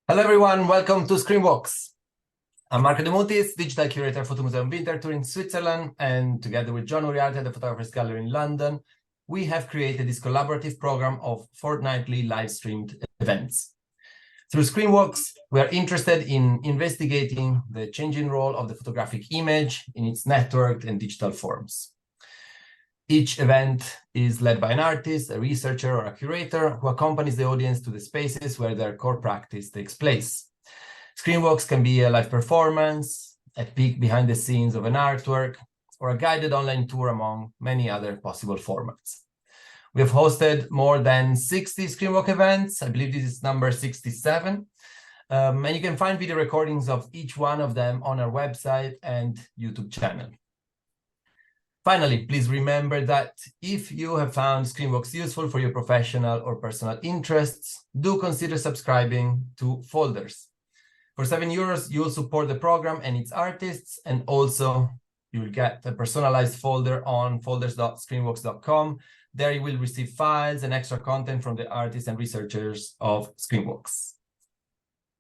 Hello everyone, welcome to Screenwalks. I'm Marco De Mutis, digital curator for the Museum Winterthur in Switzerland, and together with John Uriarte at the Photographers Gallery in London, we have created this collaborative program of fortnightly live-streamed events. Through Screenwalks, we are interested in investigating the changing role of the photographic image in its networked and digital forms. Each event is led by an artist, a researcher, or a curator who accompanies the audience to the spaces where their core practice takes place. Screenwalks can be a live performance, a peek behind the scenes of an artwork, or a guided online tour among many other possible formats. We have hosted more than 60 Screenwalk events. I believe this is number 67. And you can find video recordings of each one of them on our website and YouTube channel. Finally, please remember that if you have found Screenwalks useful for your professional or personal interests, do consider subscribing to Folders. For €7, you will support the program and its artists, and also you will get a personalized folder on folders.screenwalks.com. There you will receive files and extra content from the artists and researchers of Screenwalks.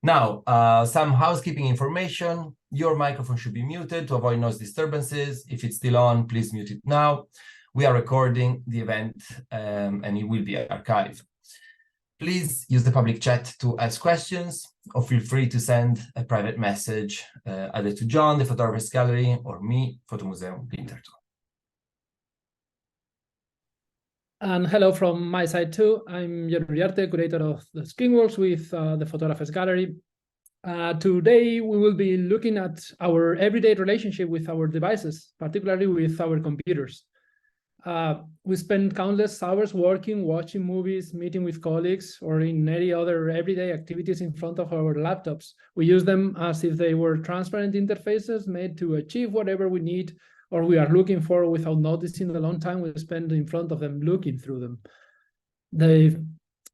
Now, some housekeeping information. Your microphone should be muted to avoid noise disturbances. If it's still on, please mute it now. We are recording the event and it will be archived. Please use the public chat to ask questions, or feel free to send a private message either to John, the Photographers Gallery, or me, Fotomuseum Winterthur. And hello from my side too. I'm John Uriarte, curator of the Screenwalks with the Photographers Gallery. Today, we will be looking at our everyday relationship with our devices, particularly with our computers. We spend countless hours working, watching movies, meeting with colleagues, or in any other everyday activities in front of our laptops. We use them as if they were transparent interfaces made to achieve whatever we need or we are looking for without noticing the long time we spend in front of them looking through them. They've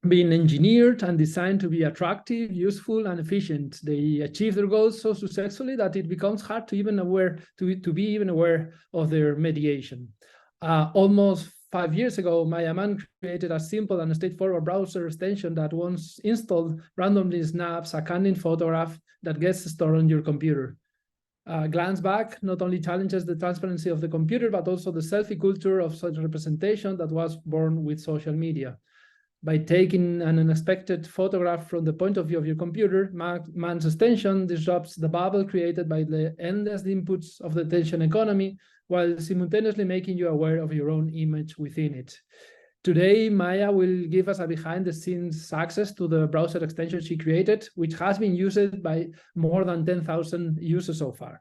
been engineered and designed to be attractive, useful, and efficient. They achieve their goals so successfully that it becomes hard to be even aware of their mediation. Almost 5 years ago, Maya Man created a simple and straightforward browser extension that once installed randomly snaps a candid photograph that gets stored on your computer. Glance Back not only challenges the transparency of the computer, but also the selfie culture of such representation that was born with social media. By taking an unexpected photograph from the point of view of your computer, Man's extension disrupts the bubble created by the endless inputs of the attention economy, while simultaneously making you aware of your own image within it. Today, Maya will give us a behind-the-scenes access to the browser extension she created, which has been used by more than 10,000 users so far.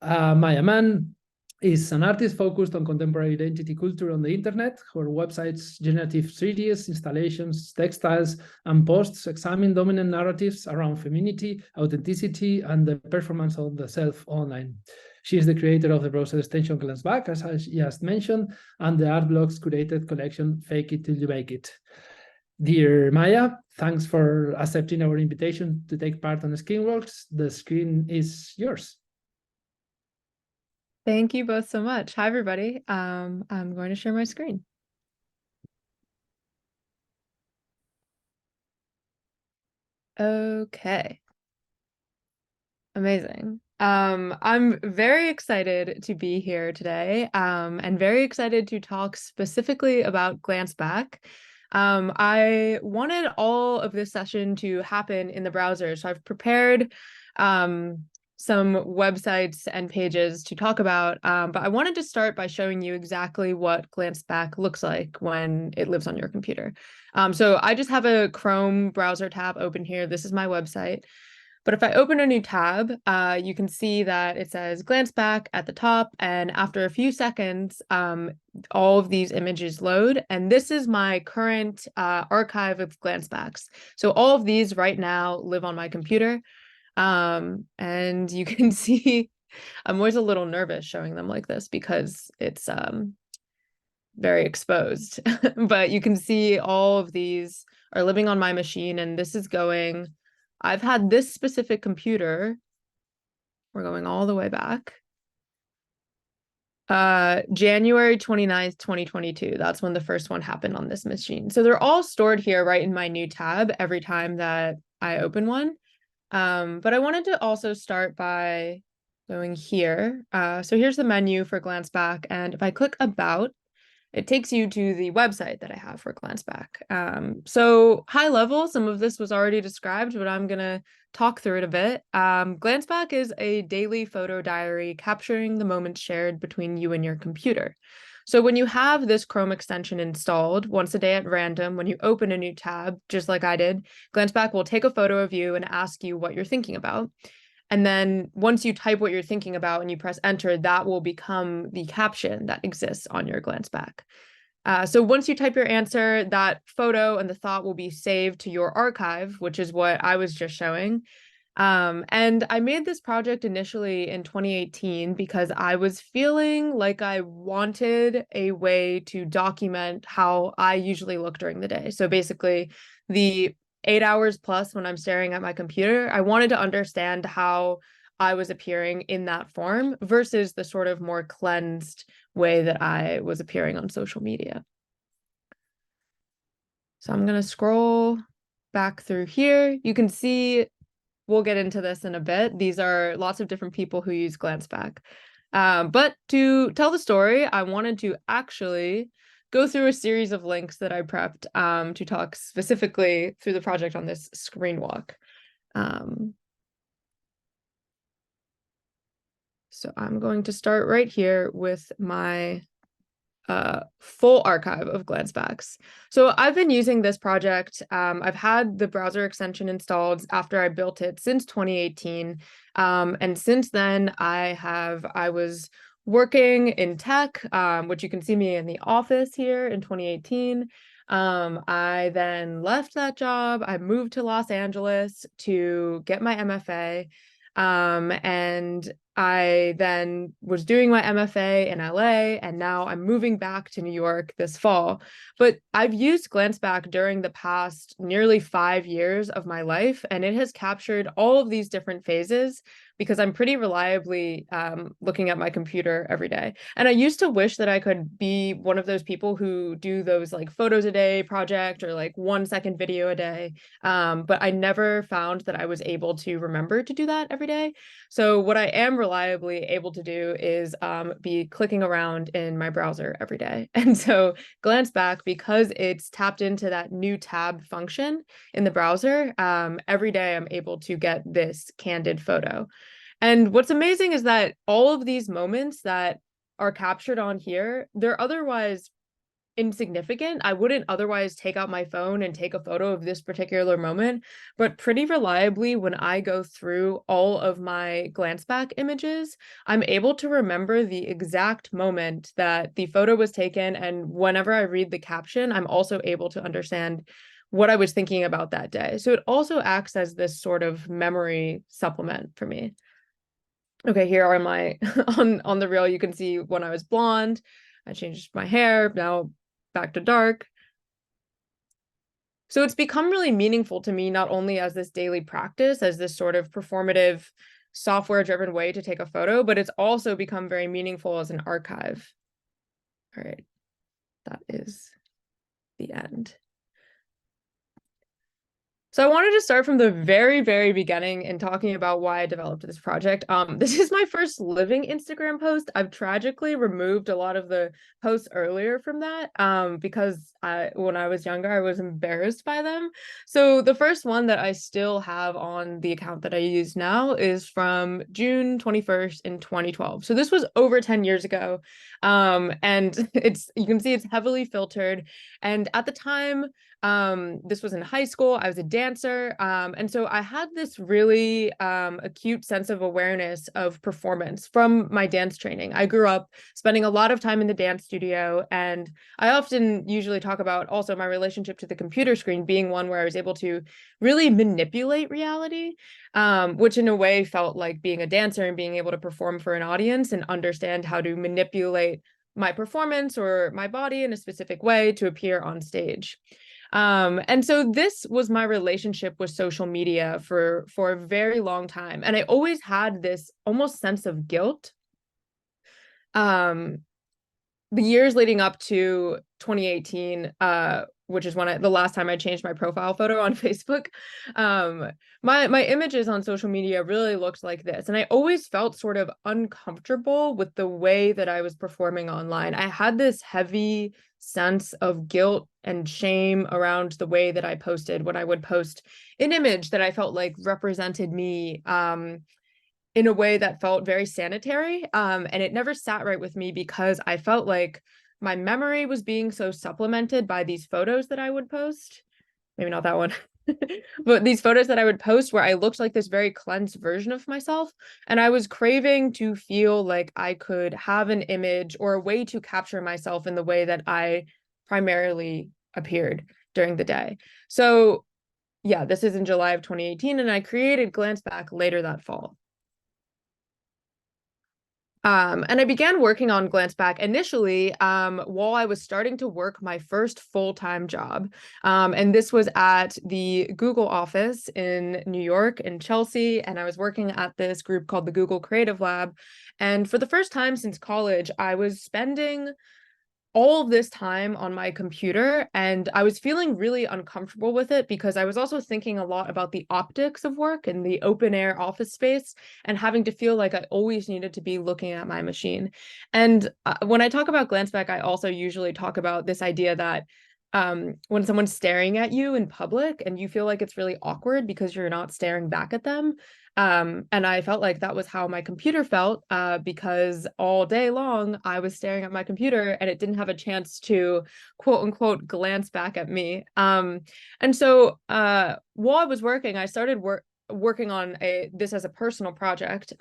Maya Man is an artist focused on contemporary identity culture on the internet. Her website's generative 3Ds, installations, textiles, and posts examine dominant narratives around femininity, authenticity, and the performance of the self online. She is the creator of the browser extension Glance Back, as I just mentioned, and the art blog's curated collection Fake It Till You Make It. Dear Maya, thanks for accepting our invitation to take part on the Screenwalks. The screen is yours. Thank you both so much. Hi, everybody. I'm going to share my screen. Okay. Amazing. I'm very excited to be here today and very excited to talk specifically about Glance Back. I wanted all of this session to happen in the browser, so I've prepared some websites and pages to talk about, but I wanted to start by showing you exactly what Glance Back looks like when it lives on your computer. So I just have a Chrome browser tab open here. This is my website. But if I open a new tab, you can see that it says Glance Back at the top, and after a few seconds, all of these images load, and this is my current archive of Glance Backs. So all of these right now live on my computer. And you can see I'm always a little nervous showing them like this because it's very exposed. But you can see all of these are living on my machine, and this is going, I've had this specific computer, we're going all the way back, January 29th, 2022. That's when the first one happened on this machine. So they're all stored here right in my new tab every time that I open one. But I wanted to also start by going here. So here's the menu for Glance Back. And if I click About, it takes you to the website that I have for Glance Back. So high level, some of this was already described, but I'm going to talk through it a bit. Glance Back is a daily photo diary capturing the moments shared between you and your computer. So when you have this Chrome extension installed once a day at random, when you open a new tab, just like I did, Glance Back will take a photo of you and ask you what you're thinking about. And then once you type what you're thinking about and you press enter, that will become the caption that exists on your Glance Back. So once you type your answer, that photo and the thought will be saved to your archive, which is what I was just showing. And I made this project initially in 2018 because I was feeling like I wanted a way to document how I usually look during the day. So basically, the 8 hours plus when I'm staring at my computer, I wanted to understand how I was appearing in that form versus the sort of more cleansed way that I was appearing on social media. So I'm going to scroll back through here. You can see, we'll get into this in a bit. These are lots of different people who use Glance Back. But to tell the story, I wanted to actually go through a series of links that I prepped to talk specifically through the project on this screen walk. So I'm going to start right here with my full archive of Glance Backs. So I've been using this project. I've had the browser extension installed after I built it since 2018. And since then I was working in tech, which you can see me in the office here in 2018. I then left that job. I moved to Los Angeles to get my MFA. And I then was doing my MFA in LA, and now I'm moving back to New York this fall. But I've used Glance Back during the past nearly 5 years of my life, and it has captured all of these different phases because I'm pretty reliably looking at my computer every day. And I used to wish that I could be one of those people who do those like photos a day project or like 1 second video a day. But I never found that I was able to remember to do that every day. So what I am reliably able to do is be clicking around in my browser every day. And so Glance Back, because it's tapped into that new tab function in the browser, every day I'm able to get this candid photo. And what's amazing is that all of these moments that are captured on here, they're otherwise insignificant. I wouldn't otherwise take out my phone and take a photo of this particular moment, but pretty reliably when I go through all of my Glance Back images, I'm able to remember the exact moment that the photo was taken, and whenever I read the caption, I'm also able to understand what I was thinking about that day. So it also acts as this sort of memory supplement for me. Okay, here are my on the reel, you can see when I was blonde, I changed my hair, now back to dark. So it's become really meaningful to me, not only as this daily practice, as this sort of performative software-driven way to take a photo, but it's also become very meaningful as an archive. All right, that is the end. So I wanted to start from the very, very beginning and talking about why I developed this project. This is my first living Instagram post. I've tragically removed a lot of the posts earlier from that because when I was younger, I was embarrassed by them. So the first one that I still have on the account that I use now is from June 21st in 2012. So this was over 10 years ago. And you can see it's heavily filtered. And at the time, this was in high school. I was a dancer. And so I had this really acute sense of awareness of performance from my dance training. I grew up spending a lot of time in the dance studio, and I often usually talk about also my relationship to the computer screen being one where I was able to really manipulate reality, which in a way felt like being a dancer and being able to perform for an audience and understand how to manipulate my performance or my body in a specific way to appear on stage. And so this was my relationship with social media for a very long time. And I always had this almost sense of guilt. The years leading up to 2018, which is when the last time I changed my profile photo on Facebook. My images on social media really looked like this, and I always felt sort of uncomfortable with the way that I was performing online. I had this heavy sense of guilt and shame around the way that I posted when I would post an image that I felt like represented me in a way that felt very sanitary. And it never sat right with me because I felt like my memory was being so supplemented by these photos that I would post. Maybe not that one. But these photos that I would post where I looked like this very cleansed version of myself. And I was craving to feel like I could have an image or a way to capture myself in the way that I primarily appeared during the day. So yeah, this is in July of 2018, and I created Glance Back later that fall. And I began working on Glance Back initially while I was starting to work my first full-time job. And this was at the Google office in New York, in Chelsea. And I was working at this group called the Google Creative Lab. And for the first time since college, I was spending all of this time on my computer, and I was feeling really uncomfortable with it because I was also thinking a lot about the optics of work and the open air office space and having to feel like I always needed to be looking at my machine. And when I talk about Glance Back, I also usually talk about this idea that when someone's staring at you in public and you feel like it's really awkward because you're not staring back at them. And I felt like that was how my computer felt because all day long I was staring at my computer and it didn't have a chance to quote unquote glance back at me. And so while I was working, I started working on this as a personal project.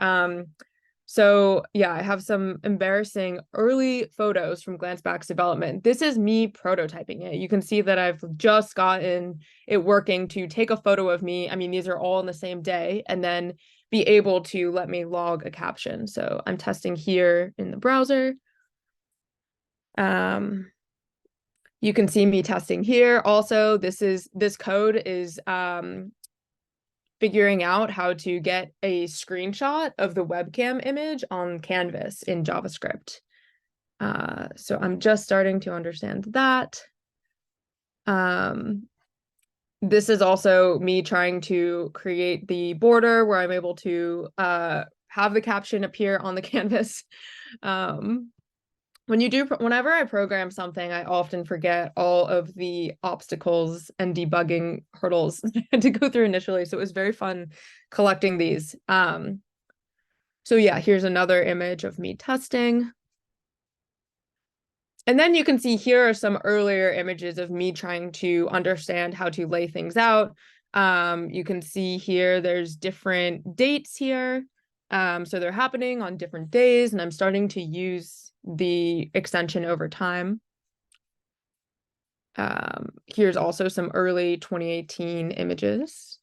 So yeah, I have some embarrassing early photos from Glance Back's development. This is me prototyping it. You can see that I've just gotten it working to take a photo of me. I mean, these are all on the same day, and then be able to let me log a caption. So I'm testing here in the browser. You can see me testing here. Also, this code is figuring out how to get a screenshot of the webcam image on Canvas in JavaScript. So I'm just starting to understand that. This is also me trying to create the border where I'm able to have the caption appear on the canvas. Whenever I program something, I often forget all of the obstacles and debugging hurdles I had to go through initially. So it was very fun collecting these. So yeah, here's another image of me testing. And then you can see here are some earlier images of me trying to understand how to lay things out. You can see here there's different dates here. So they're happening on different days, and I'm starting to use the extension over time. Here's also some early 2018 images.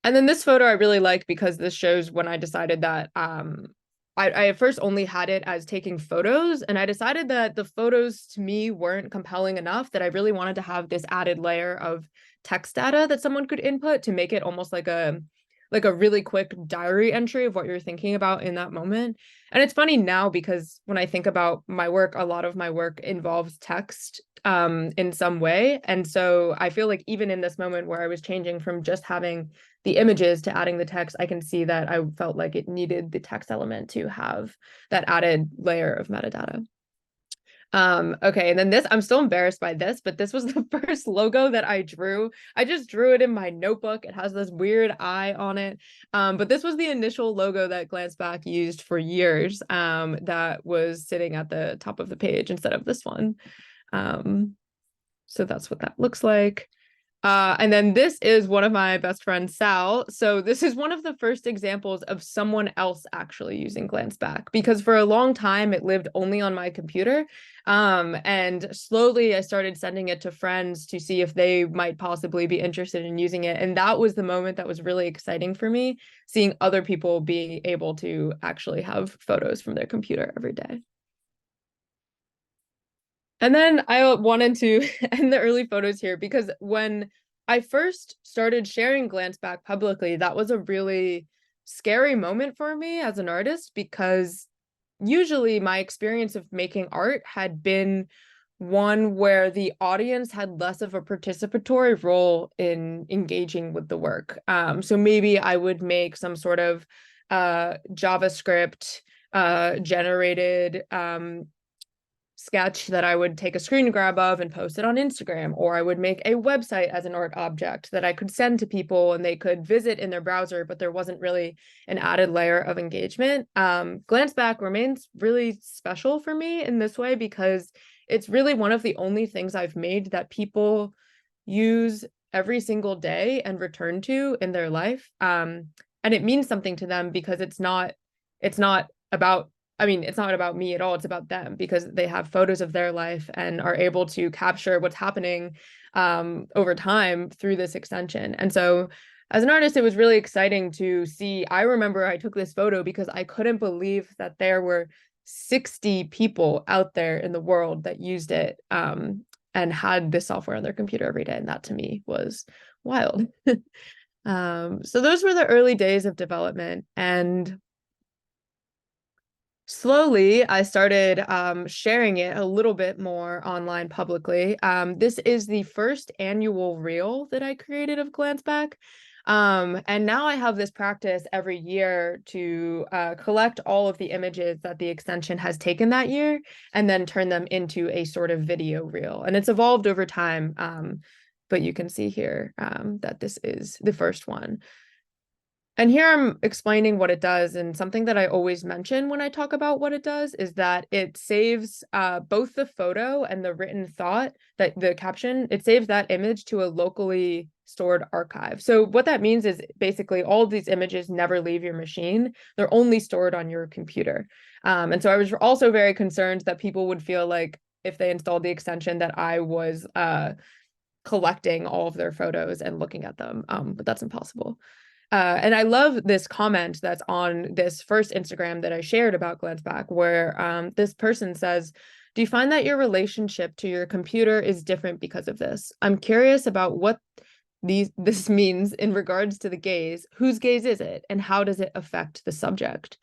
And then this photo I really like because this shows when I decided that I at first only had it as taking photos, and I decided that the photos to me weren't compelling enough, that I really wanted to have this added layer of text data that someone could input to make it almost like a really quick diary entry of what you're thinking about in that moment. And it's funny now because when I think about my work, a lot of my work involves text in some way. And so I feel like even in this moment where I was changing from just having the images to adding the text, I can see that I felt like it needed the text element to have that added layer of metadata. Okay, and then this, I'm still embarrassed by this, but this was the first logo that I drew. I just drew it in my notebook. It has this weird eye on it. But this was the initial logo that Glance Back used for years, that was sitting at the top of the page instead of this one. So that's what that looks like. And then this is one of my best friends, Sal. So this is one of the first examples of someone else actually using Glance Back, because for a long time it lived only on my computer. And slowly I started sending it to friends to see if they might possibly be interested in using it. And that was the moment that was really exciting for me, seeing other people be able to actually have photos from their computer every day. And then I wanted to end the early photos here because when I first started sharing Glance Back publicly, that was a really scary moment for me as an artist, because usually my experience of making art had been one where the audience had less of a participatory role in engaging with the work. So maybe I would make some sort of JavaScript generated sketch that I would take a screen grab of and post it on Instagram, or I would make a website as an art object that I could send to people and they could visit in their browser, but there wasn't really an added layer of engagement. Glance Back remains really special for me in this way because it's really one of the only things I've made that people use every single day and return to in their life. And it means something to them because it's not about, I mean, it's not about me at all. It's about them because they have photos of their life and are able to capture what's happening over time through this extension. And so as an artist, it was really exciting to see. I remember I took this photo because I couldn't believe that there were 60 people out there in the world that used it and had this software on their computer every day. And that to me was wild. So those were the early days of development. And slowly, I started sharing it a little bit more online publicly. This is the first annual reel that I created of Glance Back. And now I have this practice every year to collect all of the images that the extension has taken that year and then turn them into a sort of video reel. And it's evolved over time, but you can see here that this is the first one. And here I'm explaining what it does, and something that I always mention when I talk about what it does is that it saves both the photo and the written thought, that the caption, it saves that image to a locally stored archive. So what that means is basically all of these images never leave your machine. They're only stored on your computer. And so I was also very concerned that people would feel like if they installed the extension that I was collecting all of their photos and looking at them, but that's impossible. And I love this comment that's on this first Instagram that I shared about Glance Back, where this person says, "Do you find that your relationship to your computer is different because of this? I'm curious about what this means in regards to the gaze. Whose gaze is it? And how does it affect the subject?"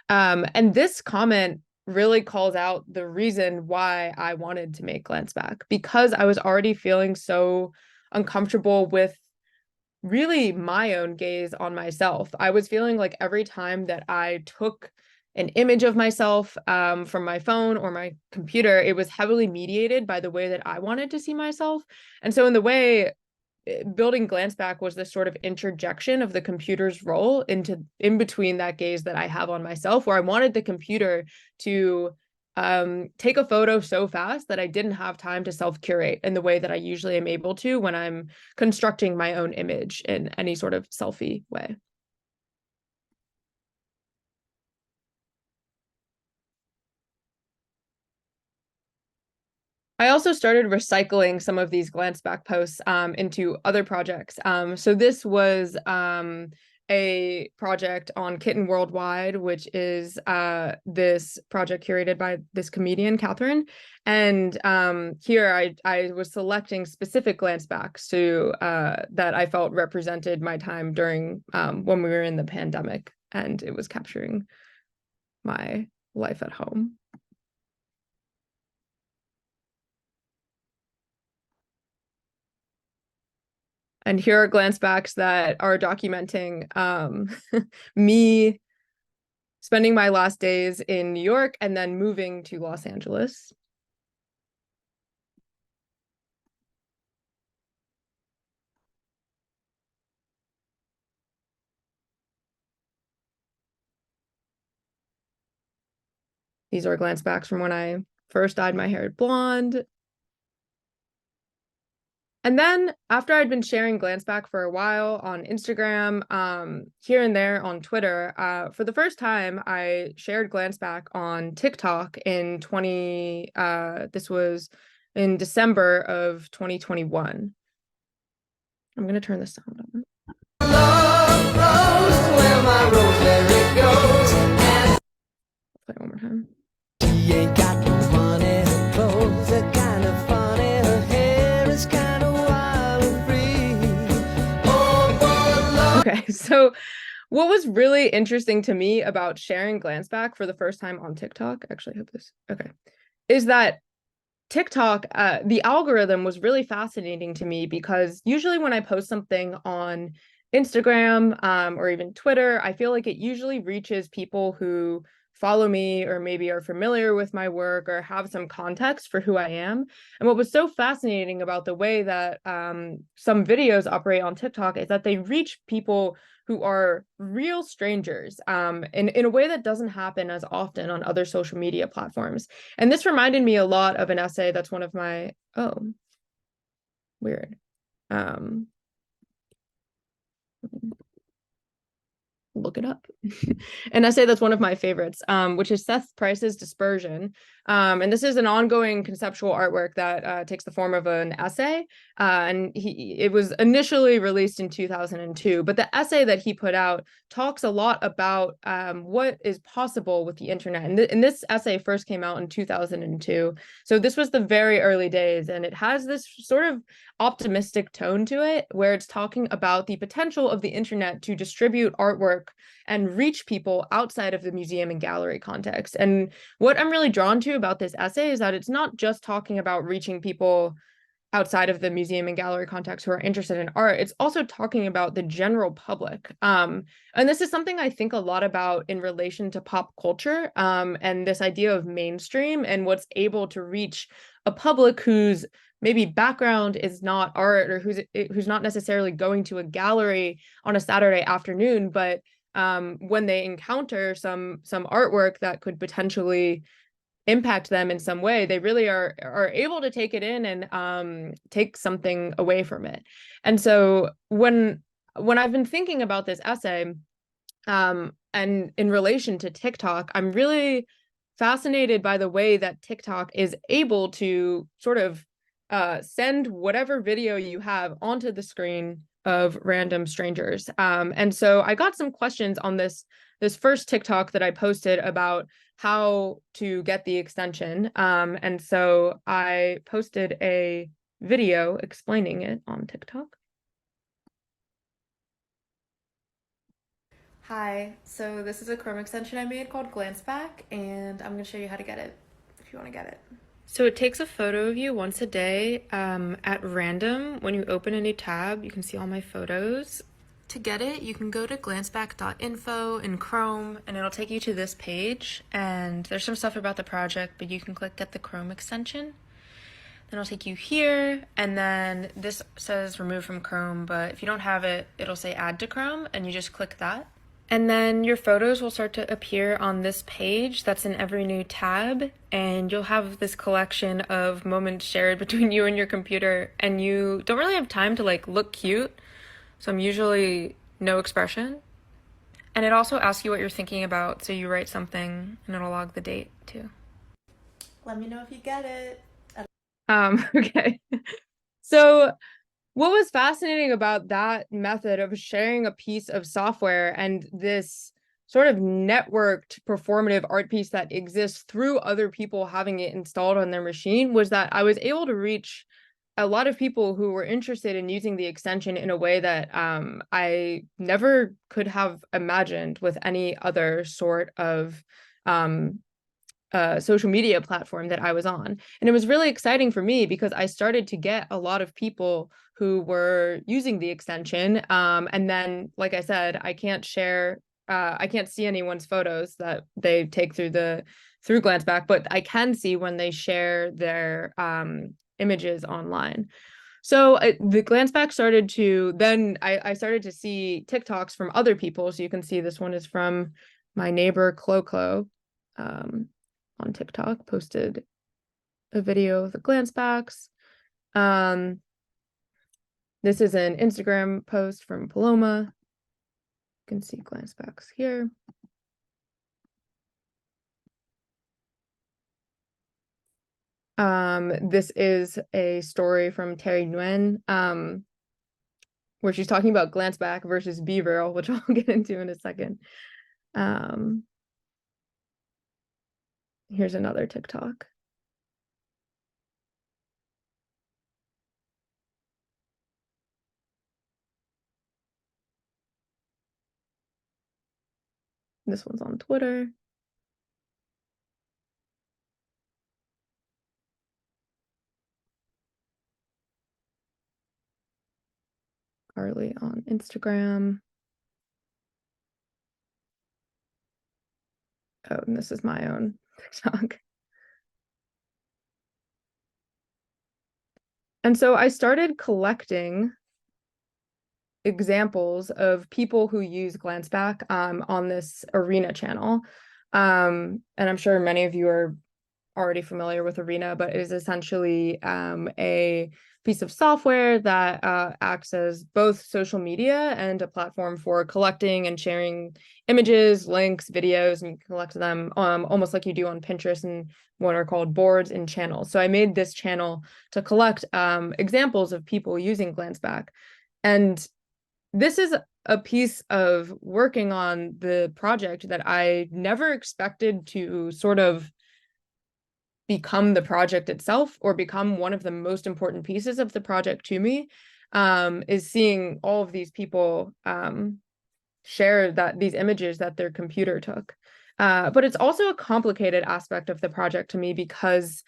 And this comment really calls out the reason why I wanted to make Glance Back, because I was already feeling so uncomfortable with really my own gaze on myself. I was feeling like every time that I took an image of myself from my phone or my computer, it was heavily mediated by the way that I wanted to see myself. And so in the way, building Glance Back was this sort of interjection of the computer's role in between that gaze that I have on myself, where I wanted the computer to take a photo so fast that I didn't have time to self-curate in the way that I usually am able to when I'm constructing my own image in any sort of selfie way. I also started recycling some of these Glance Back posts into other projects. So this was a project on Kitten Worldwide, which is this project curated by this comedian, Catherine. And here I was selecting specific Glance Backs to that I felt represented my time during when we were in the pandemic, and it was capturing my life at home. And here are Glance Backs that are documenting me spending my last days in New York and then moving to Los Angeles. These are Glance Backs from when I first dyed my hair blonde. And then after I'd been sharing Glance Back for a while on Instagram, here and there on Twitter, for the first time, I shared Glance Back on TikTok in this was in December of 2021. I'm going to turn the sound on. Play it one more time. She ain't got no money, her clothes are kind of funny, her hair is kind of wild and free. Oh, okay, so what was really interesting to me about sharing glance back for the first time on TikTok, actually, I hope this, okay, is that TikTok, the algorithm was really fascinating to me because usually when I post something on Instagram, or even Twitter, I feel like it usually reaches people who follow me or maybe are familiar with my work or have some context for who I am. And what was so fascinating about the way that some videos operate on TikTok is that they reach people who are real strangers, in a way that doesn't happen as often on other social media platforms. And this reminded me a lot of an essay that's one of my, oh, weird. Look it up. An essay that's one of my favorites, which is Seth Price's Dispersion. And this is an ongoing conceptual artwork that takes the form of an essay. And it was initially released in 2002, but the essay that he put out talks a lot about what is possible with the internet. And this essay first came out in 2002. So this was the very early days, and it has this sort of optimistic tone to it, where it's talking about the potential of the internet to distribute artwork and reach people outside of the museum and gallery context. And what I'm really drawn to about this essay is that it's not just talking about reaching people outside of the museum and gallery context who are interested in art. It's also talking about the general public. And this is something I think a lot about in relation to pop culture, and this idea of mainstream and what's able to reach a public whose maybe background is not art, or who's not necessarily going to a gallery on a Saturday afternoon, but when they encounter some artwork that could potentially impact them in some way, they really are able to take it in and take something away from it. And so when I've been thinking about this essay, and in relation to TikTok, I'm really fascinated by the way that TikTok is able to sort of send whatever video you have onto the screen of random strangers. And so I got some questions on this first TikTok that I posted about how to get the extension. And so I posted a video explaining it on TikTok. Hi, so this is a Chrome extension I made called Glance Back, and I'm going to show you how to get it, if you want to get it. So it takes a photo of you once a day at random. When you open a new tab, you can see all my photos. To get it, you can go to glanceback.info in Chrome, and it'll take you to this page. And there's some stuff about the project, but you can click Get the Chrome extension. Then it'll take you here, and then this says Remove from Chrome, but if you don't have it, it'll say Add to Chrome, and you just click that. And then your photos will start to appear on this page that's in every new tab, and you'll have this collection of moments shared between you and your computer, and you don't really have time to like look cute, so I'm usually no expression. And it also asks you what you're thinking about, so you write something and it'll log the date too. Let me know if you get it. Okay. So what was fascinating about that method of sharing a piece of software and this sort of networked performative art piece that exists through other people having it installed on their machine was that I was able to reach a lot of people who were interested in using the extension in a way that I never could have imagined with any other sort of social media platform that I was on. And it was really exciting for me because I started to get a lot of people who were using the extension. And then, like I said, I can't see anyone's photos that they take through Glanceback, but I can see when they share their images online. So the Glanceback started to, then I started to see TikToks from other people. So you can see this one is from my neighbor, Clo, on TikTok, posted a video of the Glancebacks. This is an Instagram post from Paloma. You can see Glancebacks here. This is a story from Terry Nguyen, where she's talking about Glanceback versus B-Roll, which I'll get into in a second. Here's another TikTok. This one's on Twitter. Carly on Instagram. Oh, and this is my own TikTok. And so I started collecting examples of people who use GlanceBack on this Arena channel. And I'm sure many of you are already familiar with Arena, but it is essentially a piece of software that acts as both social media and a platform for collecting and sharing images, links, videos, and you can collect them almost like you do on Pinterest and what are called boards and channels. So I made this channel to collect examples of people using GlanceBack. And this is a piece of working on the project that I never expected to sort of become the project itself or become one of the most important pieces of the project to me, is seeing all of these people share these images that their computer took. But it's also a complicated aspect of the project to me because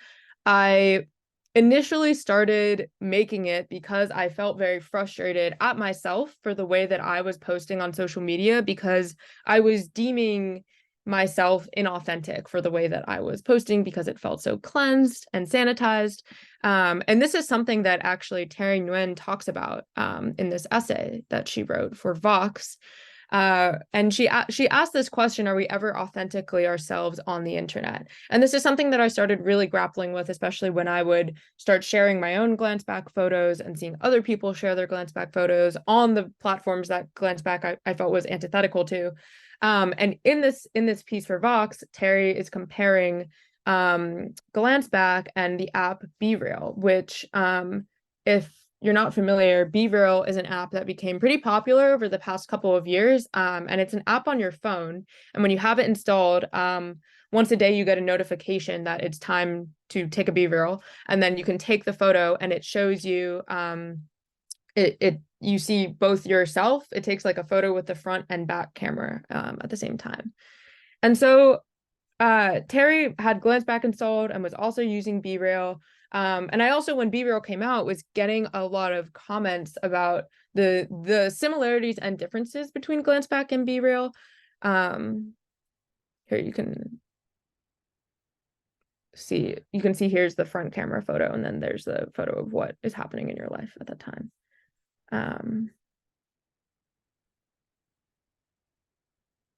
I initially started making it because I felt very frustrated at myself for the way that I was posting on social media, because I was deeming myself inauthentic for the way that I was posting because it felt so cleansed and sanitized. And this is something that actually Terry Nguyen talks about in this essay that she wrote for Vox. And she asked this question, are we ever authentically ourselves on the internet? And this is something that I started really grappling with, especially when I would start sharing my own GlanceBack photos and seeing other people share their GlanceBack photos on the platforms that GlanceBack I felt was antithetical to. And in this piece for Vox, Terry is comparing GlanceBack and the app BeReal, which if you're not familiar, BeReal is an app that became pretty popular over the past couple of years. And it's an app on your phone. And when you have it installed, once a day, you get a notification that it's time to take a BeReal. And then you can take the photo and it shows you, you see both yourself. It takes like a photo with the front and back camera at the same time. And so Terry had GlanceBack installed and was also using BeReal. And I also, when BeReal came out, was getting a lot of comments about the similarities and differences between GlanceBack and BeReal. Here you can see here's the front camera photo, and then there's the photo of what is happening in your life at that time.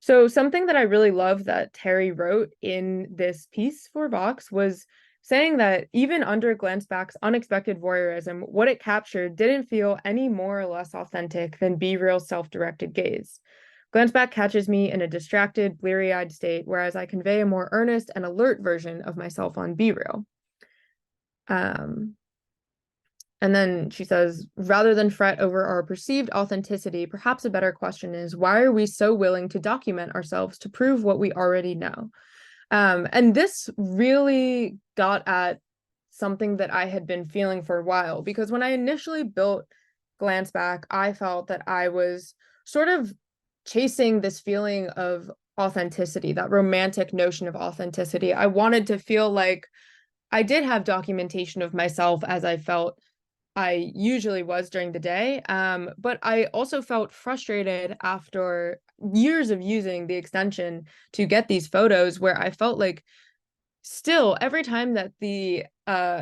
So something that I really love that Terry wrote in this piece for Vox was saying that even under GlanceBack's unexpected voyeurism, what it captured didn't feel any more or less authentic than BeReal's self-directed gaze. GlanceBack catches me in a distracted, bleary-eyed state, whereas I convey a more earnest and alert version of myself on BeReal. And then she says, rather than fret over our perceived authenticity, perhaps a better question is, why are we so willing to document ourselves to prove what we already know? And this really got at something that I had been feeling for a while, because when I initially built GlanceBack, I felt that I was sort of chasing this feeling of authenticity, that romantic notion of authenticity. I wanted to feel like I did have documentation of myself as I felt I usually was during the day. But I also felt frustrated after years of using the extension to get these photos, where I felt like still every time that the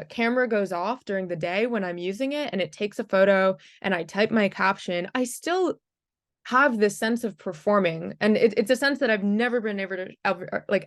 camera goes off during the day when I'm using it and it takes a photo and I type my caption, I still have this sense of performing. And it's a sense that I've never been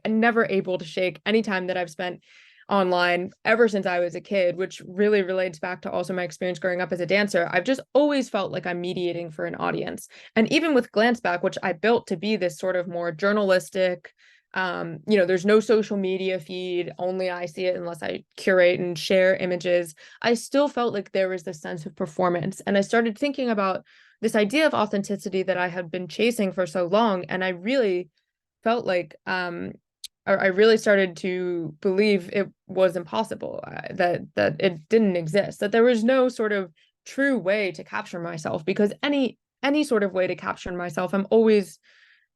never able to shake anytime that I've spent online ever since I was a kid, which really relates back to also my experience growing up as a dancer. I've just always felt like I'm mediating for an audience. And even with GlanceBack, which I built to be this sort of more journalistic, there's no social media feed, only I see it unless I curate and share images, I still felt like there was this sense of performance. And I started thinking about this idea of authenticity that I had been chasing for so long. And I really felt like I really started to believe it was impossible, that it didn't exist, that there was no sort of true way to capture myself, because any sort of way to capture myself, I'm always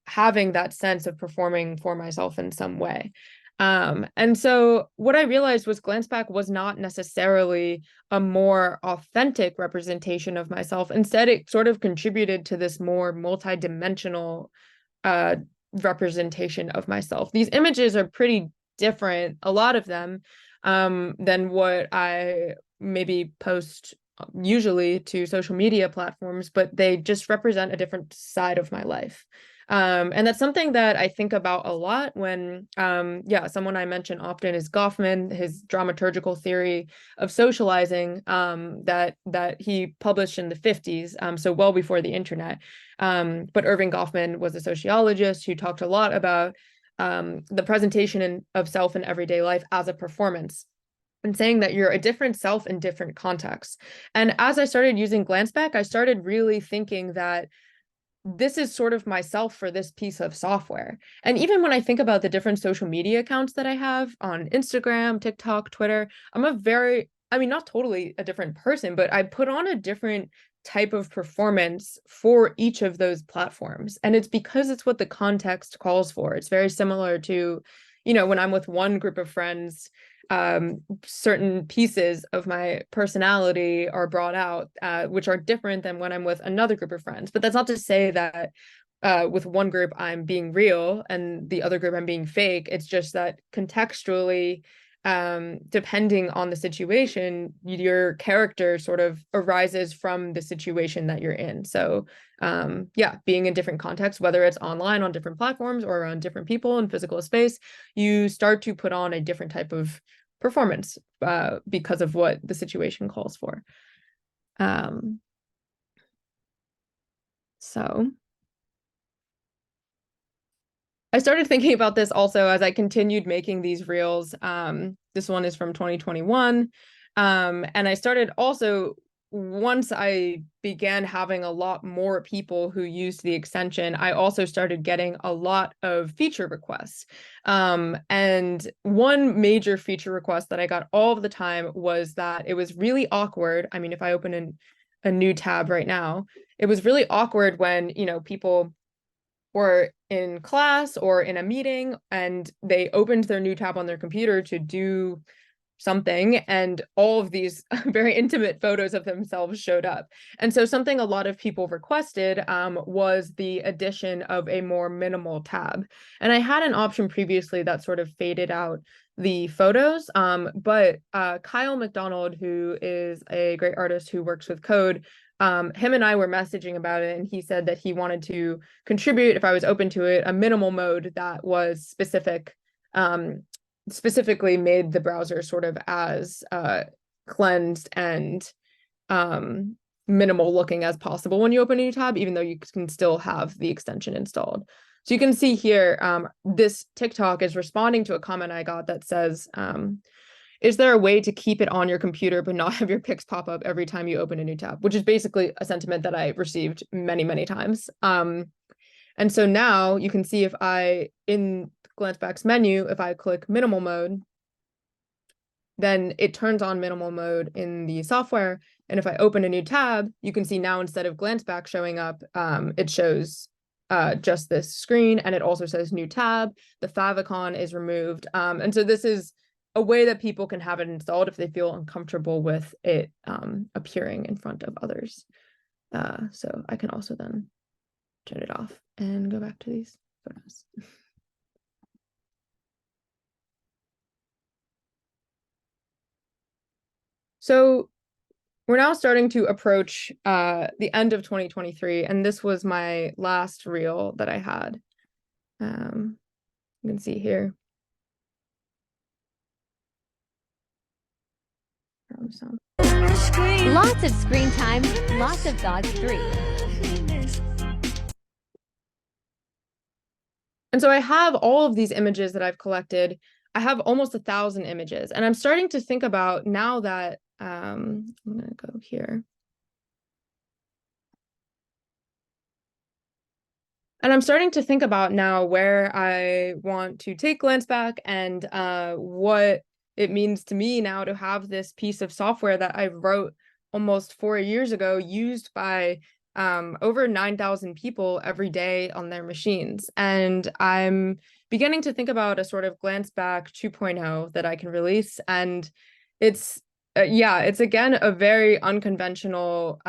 having that sense of performing for myself in some way. And so what I realized was Glanceback was not necessarily a more authentic representation of myself. Instead, it sort of contributed to this more multidimensional representation of myself. These images are pretty different, a lot of them, than what I maybe post usually to social media platforms, but they just represent a different side of my life. And that's something that I think about a lot when, someone I mention often is Goffman, his dramaturgical theory of socializing, that he published in the 50s, so well before the internet. But Irving Goffman was a sociologist who talked a lot about the presentation of self in everyday life as a performance, and saying that you're a different self in different contexts. And as I started using Glanceback, I started really thinking that this is sort of myself for this piece of software. And even when I think about the different social media accounts that I have on Instagram, TikTok, Twitter, not totally a different person, but I put on a different type of performance for each of those platforms. And it's because it's what the context calls for. It's very similar to, when I'm with one group of friends, certain pieces of my personality are brought out, which are different than when I'm with another group of friends. But that's not to say that with one group I'm being real and the other group I'm being fake. It's just that contextually, depending on the situation, your character sort of arises from the situation that you're in. So being in different contexts, whether it's online on different platforms or around different people in physical space, you start to put on a different type of performance because of what the situation calls for. So I started thinking about this also as I continued making these reels. This one is from 2021. And I started also, once I began having a lot more people who used the extension, I also started getting a lot of feature requests. And one major feature request that I got all of the time was that it was really awkward. I mean, if I open a new tab right now, it was really awkward when, people were in class or in a meeting and they opened their new tab on their computer to do something, and all of these very intimate photos of themselves showed up. And so something a lot of people requested was the addition of a more minimal tab. And I had an option previously that sort of faded out the photos, but Kyle McDonald, who is a great artist who works with code, him and I were messaging about it, and he said that he wanted to contribute, if I was open to it, a minimal mode that was specifically made the browser sort of as cleansed and minimal looking as possible when you open a new tab, even though you can still have the extension installed. So you can see here, this TikTok is responding to a comment I got that says, is there a way to keep it on your computer but not have your pics pop up every time you open a new tab? Which is basically a sentiment that I received many, many times. And so now you can see if in Glanceback's menu, if I click minimal mode, then it turns on minimal mode in the software. And if I open a new tab, you can see now instead of Glanceback showing up, it shows just this screen, and it also says new tab. The favicon is removed. And so this is a way that people can have it installed if they feel uncomfortable with it appearing in front of others. So I can also then turn it off and go back to these photos. So we're now starting to approach the end of 2023, and this was my last reel that I had. You can see here. Lots of screen time, lots of thoughts free. And so I have all of these images that I've collected. I have almost 1,000 images, and I'm starting to think about now that I'm gonna go here. And I'm starting to think about now where I want to take Glanceback and what it means to me now to have this piece of software that I wrote almost 4 years ago used by over 9,000 people every day on their machines. And I'm beginning to think about a sort of glance back 2.0 that I can release. And it's it's again a very unconventional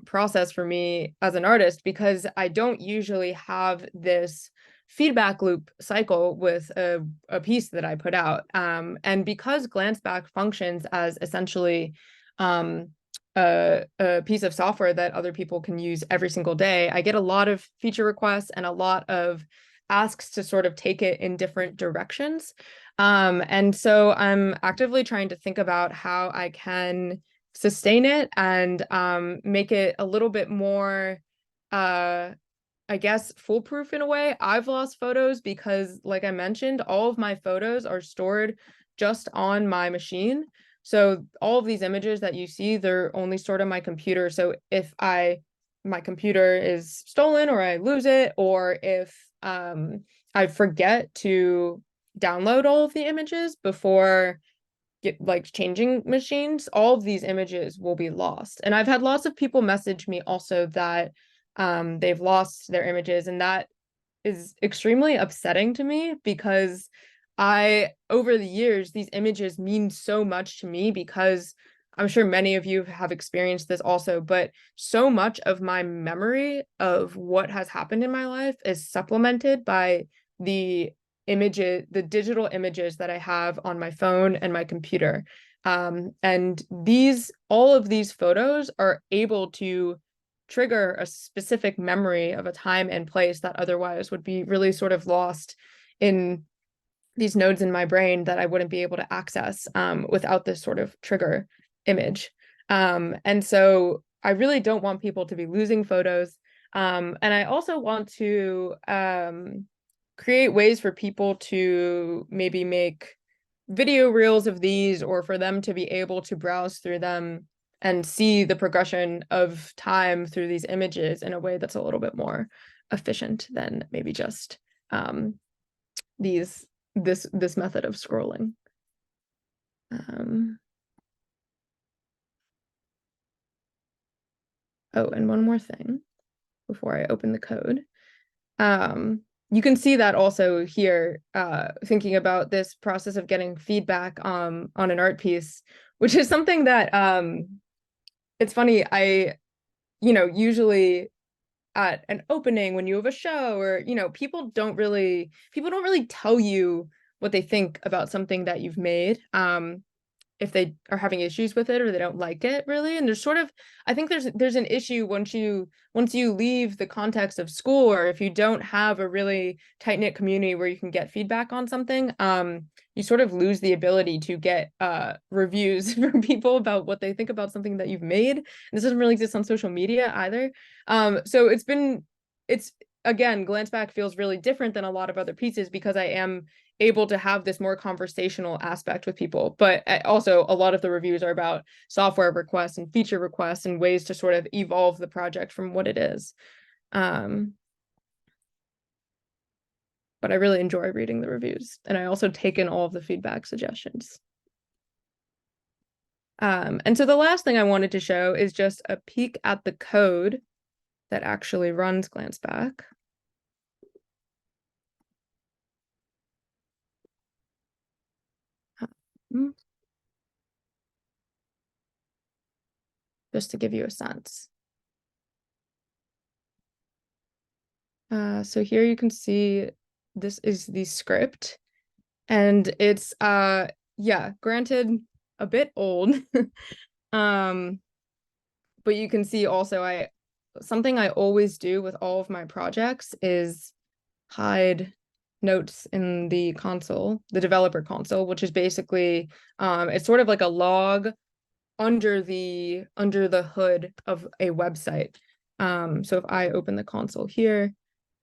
process for me as an artist, because I don't usually have this feedback loop cycle with a piece that I put out. And because glance back functions as essentially a piece of software that other people can use every single day, I get a lot of feature requests and a lot of asks to sort of take it in different directions. And so I'm actively trying to think about how I can sustain it and make it a little bit more, I guess, foolproof in a way. I've lost photos because, like I mentioned, all of my photos are stored just on my machine. So all of these images that you see, they're only stored on my computer. So if my computer is stolen or I lose it, or if I forget to download all of the images before changing machines, all of these images will be lost. And I've had lots of people message me also that they've lost their images, and that is extremely upsetting to me, because over the years, these images mean so much to me, because I'm sure many of you have experienced this also, but so much of my memory of what has happened in my life is supplemented by the digital images that I have on my phone and my computer. And all of these photos are able to trigger a specific memory of a time and place that otherwise would be really sort of lost in these nodes in my brain that I wouldn't be able to access without this sort of trigger image. And so I really don't want people to be losing photos. And I also want to create ways for people to maybe make video reels of these, or for them to be able to browse through them and see the progression of time through these images in a way that's a little bit more efficient than maybe just this method of scrolling. Oh, and one more thing before I open the code. You can see that also here, thinking about this process of getting feedback on an art piece, which is something that it's funny, usually at an opening when you have a show, or people don't really tell you what they think about something that you've made, if they are having issues with it or they don't like it really. And there's sort of, I think there's an issue once you leave the context of school, or if you don't have a really tight-knit community where you can get feedback on something, you sort of lose the ability to get reviews from people about what they think about something that you've made. And this doesn't really exist on social media either. So it's again, glance back feels really different than a lot of other pieces, because I am able to have this more conversational aspect with people. But also a lot of the reviews are about software requests and feature requests and ways to sort of evolve the project from what it is. But I really enjoy reading the reviews, and I also take in all of the feedback suggestions. And so the last thing I wanted to show is just a peek at the code that actually runs glance back. Just to give you a sense. So here you can see this is the script, and it's granted a bit old. But you can see also something I always do with all of my projects is hide notes in the console, the developer console, which is basically it's sort of like a log under the hood of a website. So if I open the console here,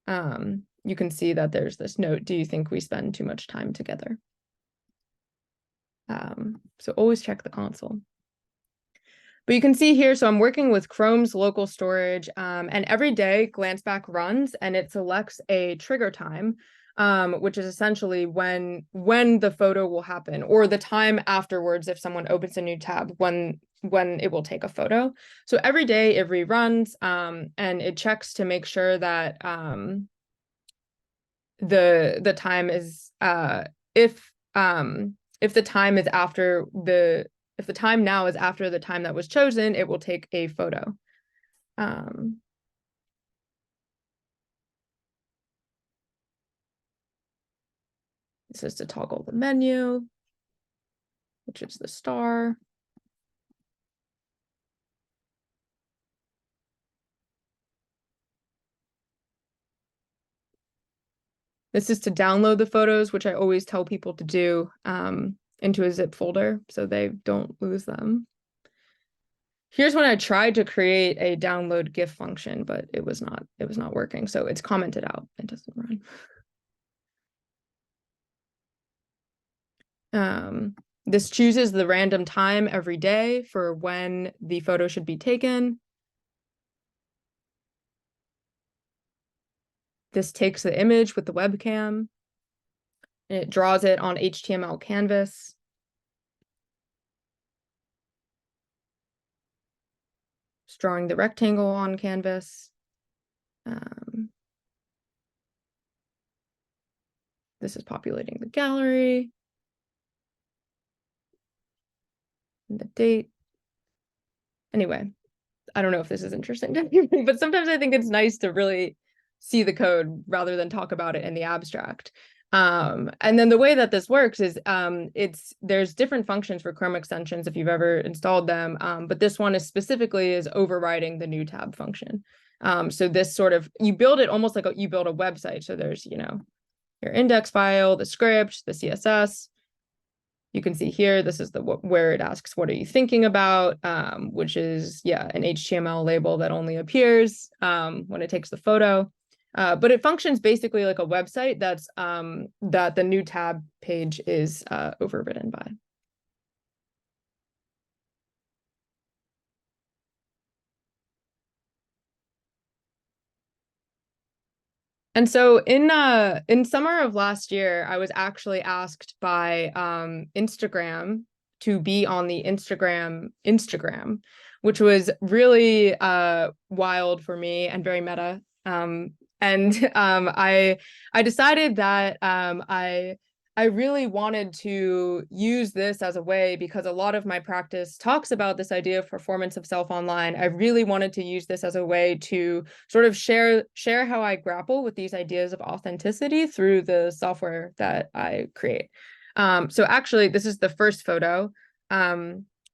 you can see that there's this note: do you think we spend too much time together? So always check the console. But you can see here, so I'm working with Chrome's local storage, and every day GlanceBack runs and it selects a trigger time, which is essentially when the photo will happen, or the time afterwards if someone opens a new tab, when when it will take a photo. So every day it reruns, and it checks to make sure that the time is if the time is after if the time now is after the time that was chosen, it will take a photo. This is to toggle the menu, which is the star. This is to download the photos, which I always tell people to do into a zip folder so they don't lose them. Here's when I tried to create a download GIF function, but it was not working. So it's commented out. It doesn't run. This chooses the random time every day for when the photo should be taken. This takes the image with the webcam, and it draws it on HTML canvas. It's drawing the rectangle on canvas. This is populating the gallery. And the date. Anyway, I don't know if this is interesting to you, but sometimes I think it's nice to really see the code rather than talk about it in the abstract. And then the way that this works is there's different functions for Chrome extensions if you've ever installed them, but this one is specifically overriding the new tab function. So this sort of, you build it almost like you build a website. So there's, your index file, the script, the CSS. You can see here, this is where it asks, what are you thinking about? Which is, an HTML label that only appears when it takes the photo. But it functions basically like a website that's that the new tab page is overridden by. And so in summer of last year, I was actually asked by Instagram to be on the Instagram, which was really wild for me and very meta. I decided that I really wanted to use this as a way, because a lot of my practice talks about this idea of performance of self online. I really wanted to use this as a way to sort of share how I grapple with these ideas of authenticity through the software that I create. So actually, this is the first photo,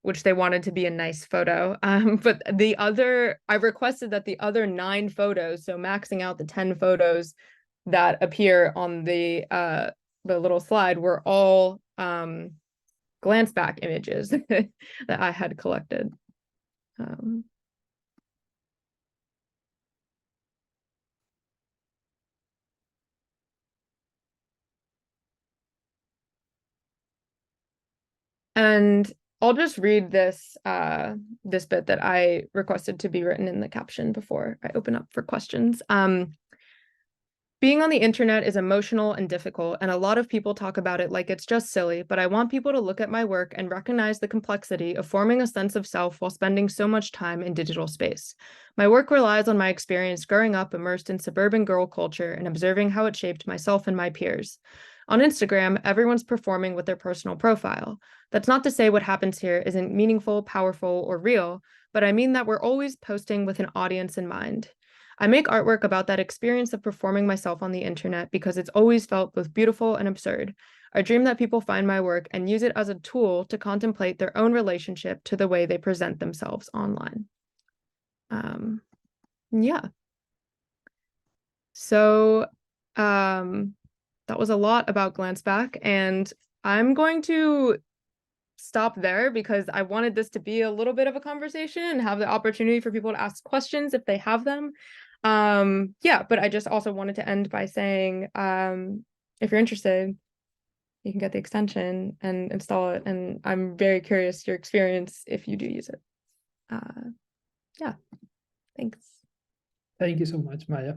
which they wanted to be a nice photo. But I requested that the other 9 photos, so maxing out the 10 photos that appear on the little slide, were all glance back images that I had collected. And I'll just read this this bit that I requested to be written in the caption before I open up for questions. Being on the internet is emotional and difficult, and a lot of people talk about it like it's just silly, but I want people to look at my work and recognize the complexity of forming a sense of self while spending so much time in digital space. My work relies on my experience growing up immersed in suburban girl culture and observing how it shaped myself and my peers. On Instagram, everyone's performing with their personal profile. That's not to say what happens here isn't meaningful, powerful, or real, but I mean that we're always posting with an audience in mind. I make artwork about that experience of performing myself on the internet because it's always felt both beautiful and absurd. I dream that people find my work and use it as a tool to contemplate their own relationship to the way they present themselves online. Yeah. So that was a lot about Glance Back, and I'm going to stop there because I wanted this to be a little bit of a conversation and have the opportunity for people to ask questions if they have them. Yeah, but I just also wanted to end by saying, if you're interested, you can get the extension and install it. And I'm very curious your experience if you do use it. Yeah, thanks. Thank you so much, Maya.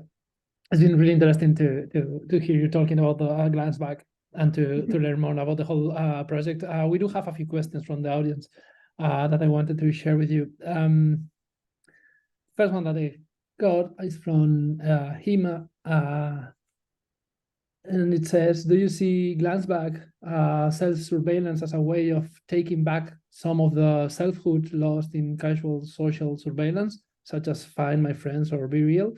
It's been really interesting to hear you talking about the Glance Back and to learn more about the whole project. We do have a few questions from the audience. that I wanted to share with you. First one that I got is from Hima, and it says, do you see glance back self-surveillance as a way of taking back some of the selfhood lost in casual social surveillance, such as Find My Friends or Be Real?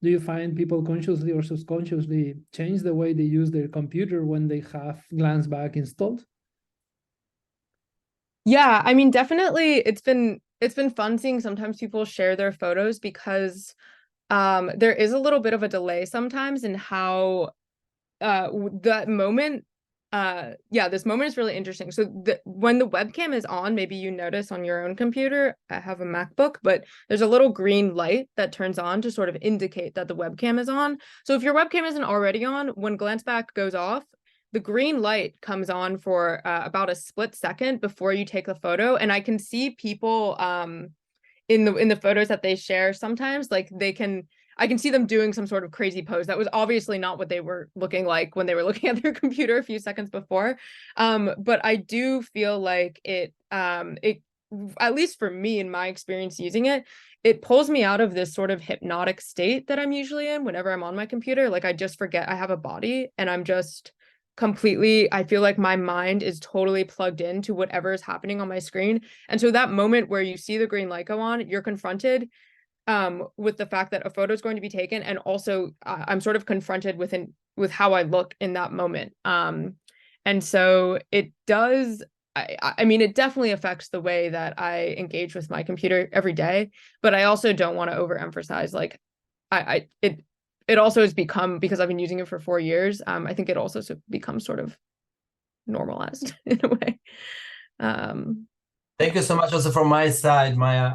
Do you find people consciously or subconsciously change the way they use their computer when they have glance back installed? Yeah, I mean, definitely it's been fun seeing sometimes people share their photos because there is a little bit of a delay sometimes in how that moment this moment is really interesting. So when the webcam is on, maybe you notice on your own computer, I have a MacBook, but there's a little green light that turns on to sort of indicate that the webcam is on. So if your webcam isn't already on, when glance back goes off, the green light comes on for about a split second before you take the photo. And I can see people in the photos that they share sometimes, like I can see them doing some sort of crazy pose that was obviously not what they were looking like when they were looking at their computer a few seconds before. But I do feel like it at least for me in my experience using it, it pulls me out of this sort of hypnotic state that I'm usually in whenever I'm on my computer. Like I just forget I have a body and I'm just completely, I feel like my mind is totally plugged into whatever is happening on my screen. And so that moment where you see the green light go on, you're confronted with the fact that a photo is going to be taken, and also I'm sort of confronted with how I look in that moment. And so it does. I mean, it definitely affects the way that I engage with my computer every day. But I also don't want to overemphasize. Like, it also has become, because I've been using it for 4 years. I think it also becomes sort of normalized in a way. Thank you so much also from my side, Maya.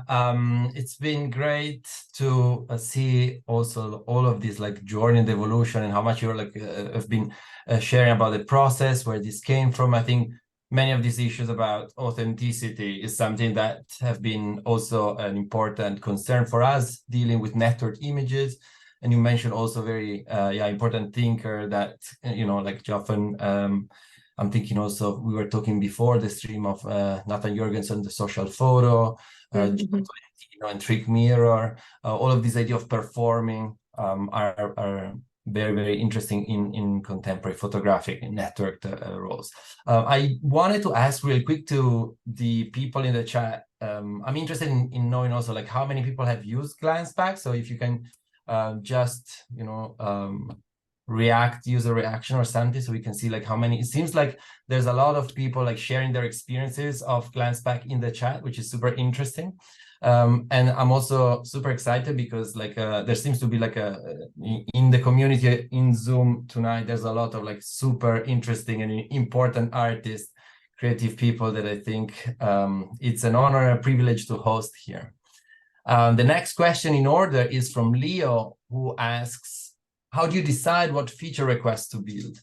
It's been great to see also all of this like journey and evolution and how much you're like have been sharing about the process, where this came from. I think many of these issues about authenticity is something that have been also an important concern for us dealing with network images. And you mentioned also very important thinker that, like Joffen, I'm thinking also, we were talking before the stream of Nathan Jorgensen, the social photo, and trick mirror. All of this idea of performing are very, very interesting in contemporary photographic and networked roles. I wanted to ask really quick to the people in the chat. I'm interested in knowing also like how many people have used glance back. So if you can just, react, user reaction or something, so we can see like how many. It seems like there's a lot of people like sharing their experiences of glance back in the chat, which is super interesting. And I'm also super excited because like there seems to be like in the community in Zoom tonight, there's a lot of like super interesting and important artists, creative people that I think it's an honor and a privilege to host here. The next question in order is from Leo, who asks, how do you decide what feature requests to build?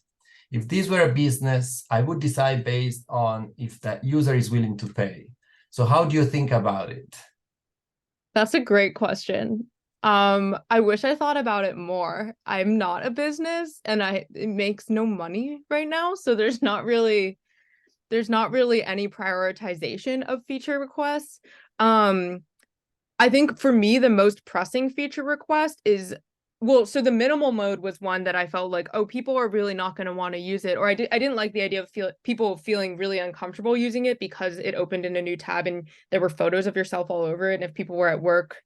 If this were a business, I would decide based on if that user is willing to pay. So how do you think about it? That's a great question. I wish I thought about it more. I'm not a business and it makes no money right now. So there's not really any prioritization of feature requests. I think for me, the most pressing feature request is, so the minimal mode was one that I felt like, oh, people are really not going to want to use it. Or I didn't like the idea of people feeling really uncomfortable using it because it opened in a new tab and there were photos of yourself all over it. And if people were at work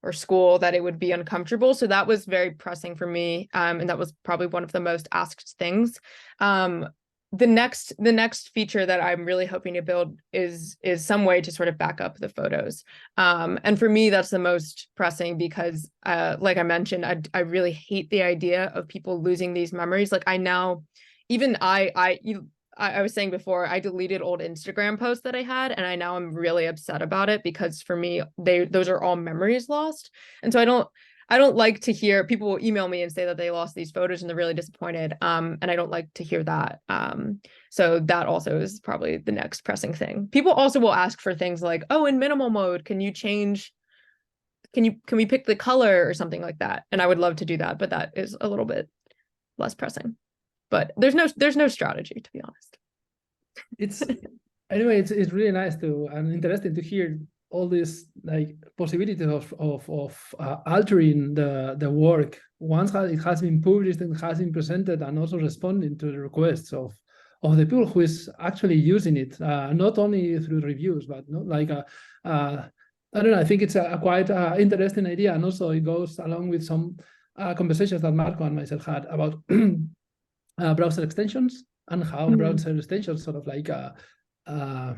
or school, that it would be uncomfortable. So that was very pressing for me. And that was probably one of the most asked things. The next feature that I'm really hoping to build is some way to sort of back up the photos. And for me, that's the most pressing because, like I mentioned, I really hate the idea of people losing these memories. Like I was saying before, I deleted old Instagram posts that I had, and I now am really upset about it because for me, those are all memories lost. And so I don't like to hear people will email me and say that they lost these photos and they're really disappointed. And I don't like to hear that. So that also is probably the next pressing thing. People also will ask for things like, oh, in minimal mode, can we pick the color or something like that? And I would love to do that, but that is a little bit less pressing. But there's no strategy, to be honest. It's Anyway, it's really nice to and interesting to hear all these like possibilities of altering the work once it has been published and has been presented, and also responding to the requests of the people who is actually using it, not only through reviews, but not like I don't know. I think it's a quite interesting idea, and also it goes along with some conversations that Marco and myself had about browser extensions and how browser extensions sort of like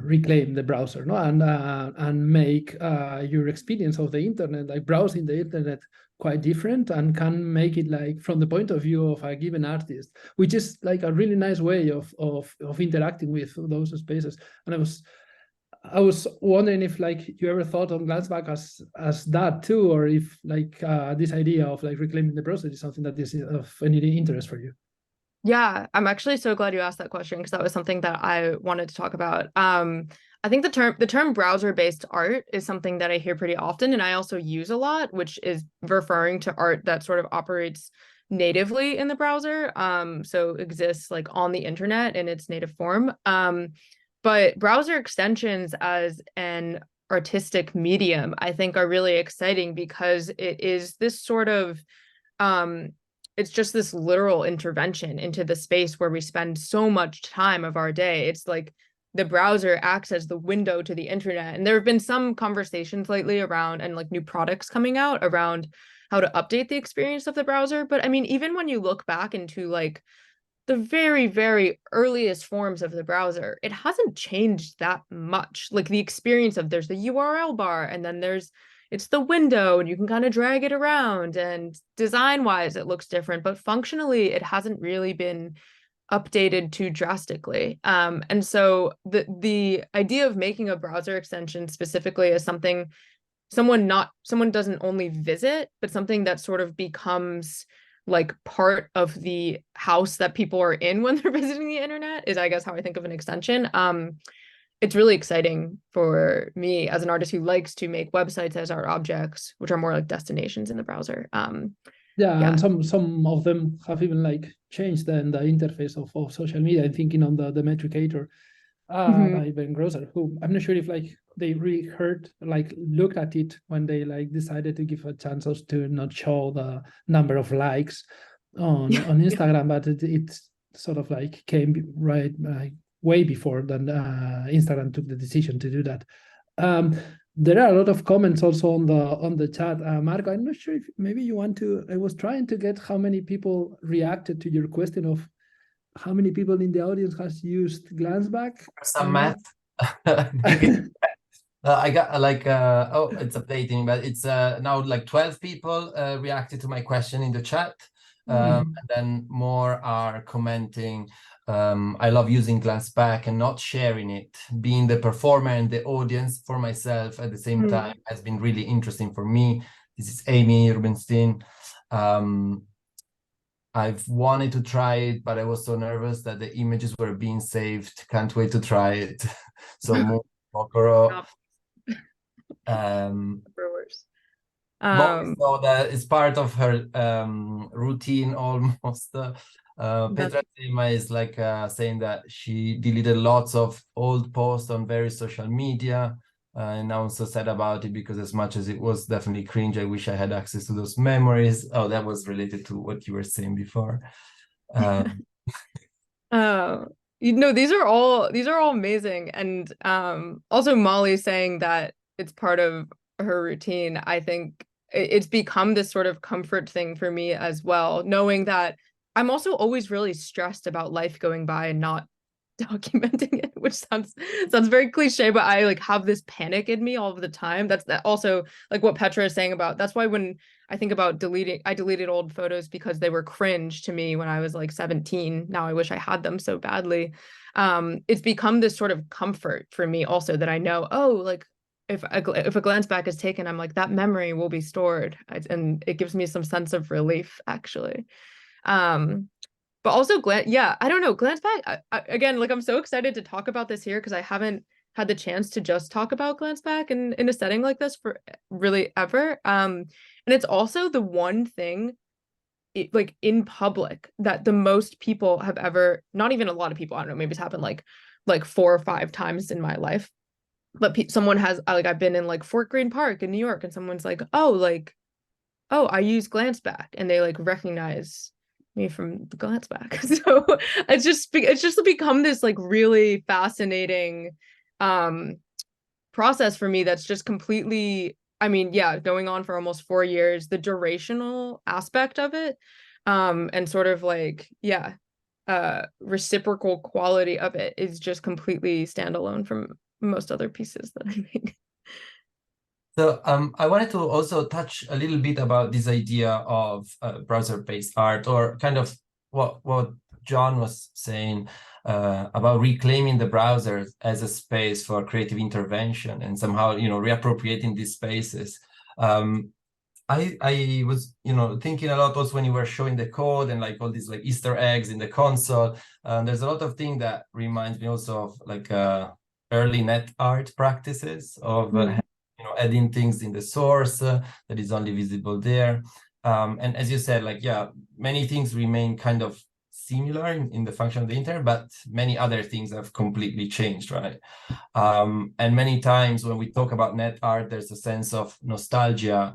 reclaim the browser, no, and make your experience of the internet, like browsing the internet, quite different, and can make it like from the point of view of a given artist, which is like a really nice way of interacting with those spaces. And I was wondering if like you ever thought on Glansback as that too, or if like this idea of like reclaiming the browser is something that is of any interest for you. Yeah, I'm actually so glad you asked that question, because that was something that I wanted to talk about. I think the term browser-based art is something that I hear pretty often, and I also use a lot, which is referring to art that sort of operates natively in the browser, so exists like on the internet in its native form. But browser extensions as an artistic medium, I think, are really exciting, because it is this sort of it's just this literal intervention into the space where we spend so much time of our day. It's like the browser acts as the window to the internet. And there have been some conversations lately around, and like new products coming out around how to update the experience of the browser. But I mean, even when you look back into like the very, very earliest forms of the browser, it hasn't changed that much. Like the experience of there's the URL bar, and then it's the window, and you can kind of drag it around, and design-wise it looks different, but functionally it hasn't really been updated too drastically. And so the idea of making a browser extension specifically is something someone doesn't only visit, but something that sort of becomes like part of the house that people are in when they're visiting the internet, is I guess how I think of an extension. It's really exciting for me as an artist who likes to make websites as art objects, which are more like destinations in the browser. Yeah, and some of them have even like changed the interface of social media. I'm thinking on the Metricator by Ben Grosser, who I'm not sure if like they really looked at it when they like decided to give a chance to not show the number of likes on Instagram, but it sort of like came right like way before than Instagram took the decision to do that. There are a lot of comments also on the chat. Marco, I'm not sure if maybe you want to. I was trying to get how many people reacted to your question of how many people in the audience has used Glansback. Some math. I got like it's updating, but it's now like 12 people reacted to my question in the chat. And then more are commenting. I love using Glansback and not sharing it. Being the performer and the audience for myself at the same time has been really interesting for me. This is Amy Rubinstein. I've wanted to try it, but I was so nervous that the images were being saved. Can't wait to try it. So more Mokoro. So that is part of her routine almost. Petra Sima is like saying that she deleted lots of old posts on various social media, and I'm so sad about it, because as much as it was definitely cringe, I wish I had access to those memories. Oh, that was related to what you were saying before. These are all amazing. And also Molly saying that it's part of her routine. I think it's become this sort of comfort thing for me as well, knowing that I'm also always really stressed about life going by and not documenting it, which sounds very cliche, but I like have this panic in me all of the time. That's also like what Petra is saying about, that's why when I think about I deleted old photos because they were cringe to me when I was like 17. Now I wish I had them so badly. It's become this sort of comfort for me also, that I know, oh, like if a glance back is taken, I'm like, that memory will be stored, and it gives me some sense of relief, actually. But also I don't know, Glansback, again, like I'm so excited to talk about this here, because I haven't had the chance to just talk about Glansback in a setting like this for really ever. And it's also the one thing like in public that the most people have ever, not even a lot of people, I don't know, maybe it's happened like like 4 or 5 times in my life. But someone has, like, I've been in like Fort Greene Park in New York, and someone's like, oh, I use Glanceback, and they like recognize me from the Glanceback. So it's just become this like really fascinating process for me that's just completely, I mean, yeah, going on for almost 4 years, the durational aspect of it, and sort of like, yeah, reciprocal quality of it is just completely standalone from most other pieces that I make. So I wanted to also touch a little bit about this idea of browser-based art, or kind of what John was saying about reclaiming the browser as a space for creative intervention and somehow, reappropriating these spaces. I was, thinking a lot also when you were showing the code and like all these like Easter eggs in the console. There's a lot of things that reminds me also of like early net art practices of adding things in the source that is only visible there. And as you said, like, yeah, many things remain kind of similar in the function of the internet, but many other things have completely changed, right? And many times when we talk about net art, there's a sense of nostalgia,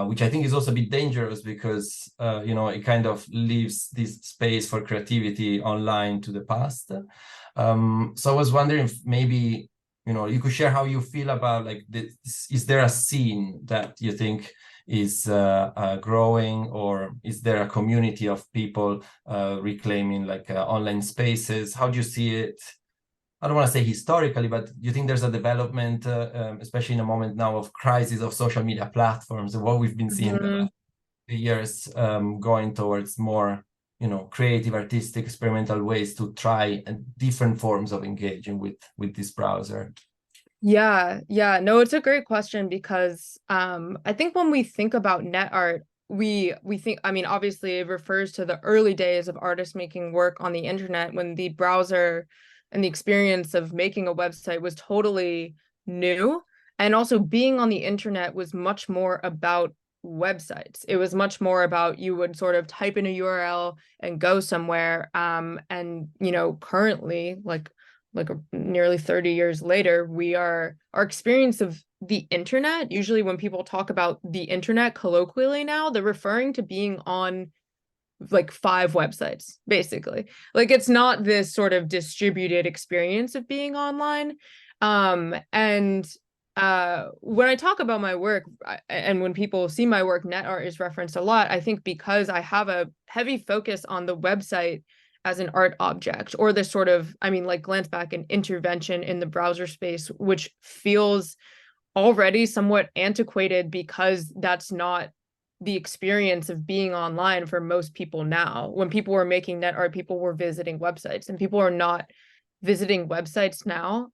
which I think is also a bit dangerous because, it kind of leaves this space for creativity online to the past. So I was wondering if maybe, you could share how you feel about like this. Is there a scene that you think is growing, or is there a community of people reclaiming like online spaces? How do you see it? I don't want to say historically, but do you think there's a development, especially in a moment now of crisis of social media platforms, and what we've been seeing in the last few years, going towards more, creative, artistic, experimental ways to try different forms of engaging with this browser? Yeah, no, it's a great question because I think when we think about net art, we think, I mean, obviously it refers to the early days of artists making work on the internet, when the browser and the experience of making a website was totally new. And also being on the internet was much more about websites. It was much more about, you would sort of type in a URL and go somewhere. And, currently, like nearly 30 years later, our experience of the internet, usually when people talk about the internet colloquially now, they're referring to being on like 5 websites, basically. Like, it's not this sort of distributed experience of being online. And when I talk about my work, and when people see my work, net art is referenced a lot, I think because I have a heavy focus on the website as an art object, or this sort of, I mean, like Glanceback, an intervention in the browser space, which feels already somewhat antiquated because that's not the experience of being online for most people now. When people were making net art, people were visiting websites, and people are not visiting websites now.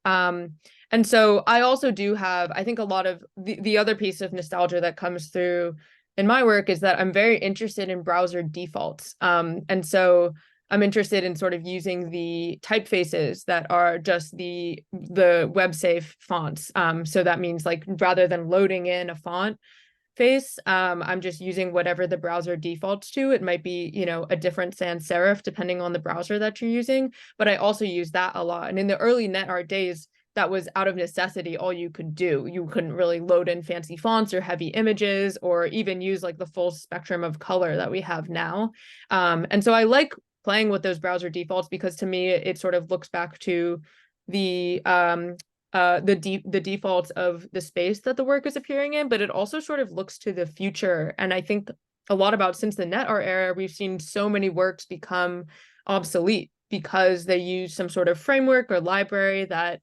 And so I also do have, I think a lot of the other piece of nostalgia that comes through in my work is that I'm very interested in browser defaults. And so I'm interested in sort of using the typefaces that are just the web safe fonts. So that means, like, rather than loading in a font face, I'm just using whatever the browser defaults to. It might be, a different sans serif depending on the browser that you're using, but I also use that a lot. And in the early net art days, that was out of necessity all you could do. You couldn't really load in fancy fonts or heavy images, or even use like the full spectrum of color that we have now. And so I like playing with those browser defaults because, to me, it sort of looks back to the defaults of the space that the work is appearing in, but it also sort of looks to the future. And I think a lot about, since the net art era, we've seen so many works become obsolete because they use some sort of framework or library that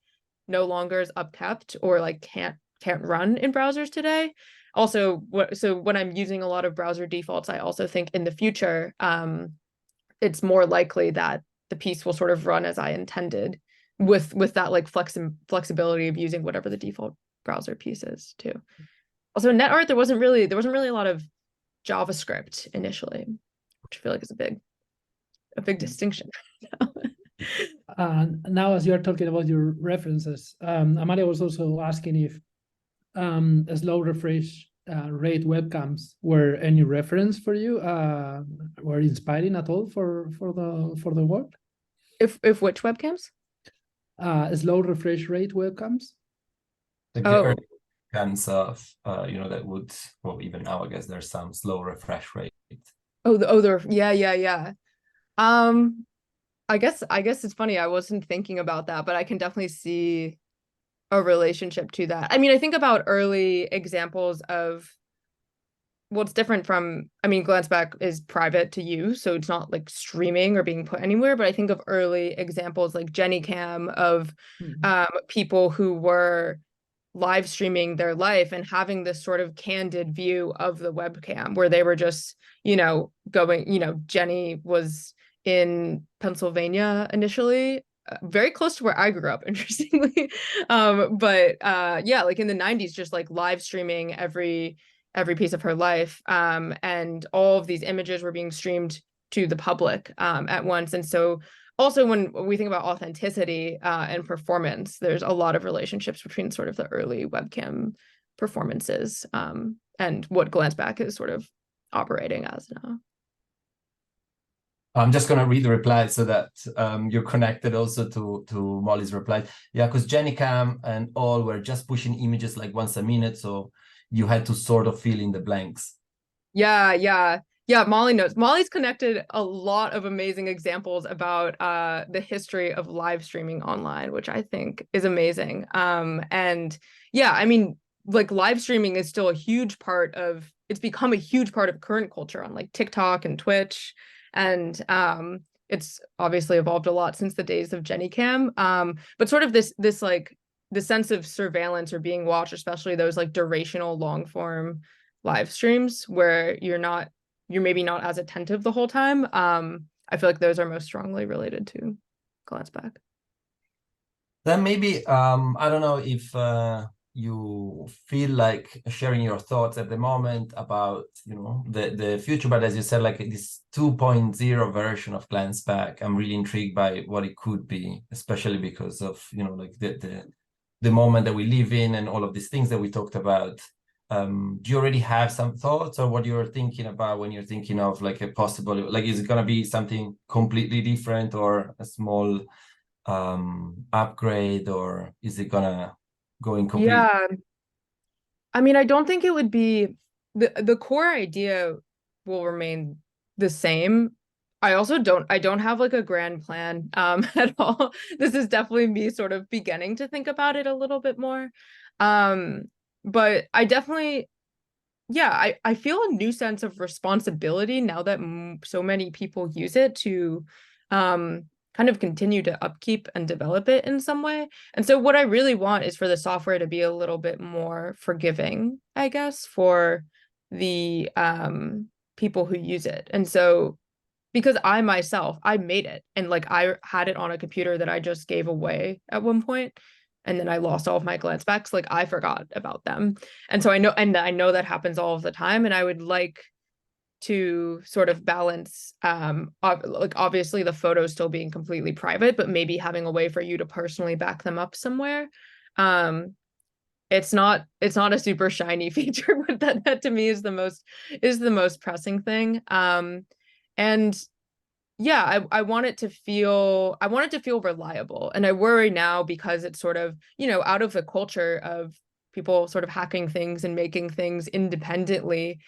no longer is upkept, or like can't run in browsers today. Also, so when I'm using a lot of browser defaults, I also think in the future, it's more likely that the piece will sort of run as I intended, with that like flexibility of using whatever the default browser piece is too. Also, net art, there wasn't really a lot of JavaScript initially, which I feel like is a big distinction. Now, as you are talking about your references, Amalia was also asking if slow refresh rate webcams were any reference for you, were inspiring at all for the work? If which webcams? slow refresh rate webcams. Like the early kinds of, that would, well, even now, I guess there's some slow refresh rate. Yeah. I guess it's funny. I wasn't thinking about that, but I can definitely see a relationship to that. I mean, I think about early examples of what's different from, I mean, Glansback is private to you, so it's not like streaming or being put anywhere, but I think of early examples like JennyCam of people who were live streaming their life and having this sort of candid view of the webcam where they were just, going, Jenny was in Pennsylvania initially, very close to where I grew up, interestingly. But like in the 90s, just like live streaming every piece of her life. And all of these images were being streamed to the public at once. And so also when we think about authenticity and performance, there's a lot of relationships between sort of the early webcam performances and what Glansback is sort of operating as now. I'm just going to read the reply so that you're connected also to Molly's reply. Yeah, because JennyCam and all were just pushing images like once a minute, so you had to sort of fill in the blanks. Yeah, Molly knows. Molly's connected a lot of amazing examples about the history of live streaming online, which I think is amazing. And yeah, I mean, like live streaming is still a huge part of, it's become a huge part of current culture on like TikTok and Twitch. And it's obviously evolved a lot since the days of JennyCam. But sort of this like the sense of surveillance or being watched, especially those like durational long form live streams where you're maybe not as attentive the whole time. I feel like those are most strongly related to Glansback. Then maybe, I don't know if you feel like sharing your thoughts at the moment about, the future, but as you said, like this 2.0 version of Glansback, I'm really intrigued by what it could be, especially because of, like the moment that we live in and all of these things that we talked about. Do you already have some thoughts or what you're thinking about when you're thinking of like a possible, like, is it going to be something completely different or a small upgrade, or is it going to go in completely? Yeah. I mean, I don't think it would be, the core idea will remain the same. I don't have like a grand plan at all. This is definitely me sort of beginning to think about it a little bit more. But I definitely, I feel a new sense of responsibility now that so many people use it to kind of continue to upkeep and develop it in some way. And so what I really want is for the software to be a little bit more forgiving, I guess, for the people who use it. And so because I made it and like I had it on a computer that I just gave away at one point, and then I lost all of my Glansbacks, like I forgot about them. And so I know that happens all of the time, and I would like to sort of balance like obviously the photos still being completely private, but maybe having a way for you to personally back them up somewhere. It's not a super shiny feature, but that to me is the most pressing thing. And yeah, I want it to feel reliable. And I worry now because it's sort of, out of the culture of people sort of hacking things and making things independently.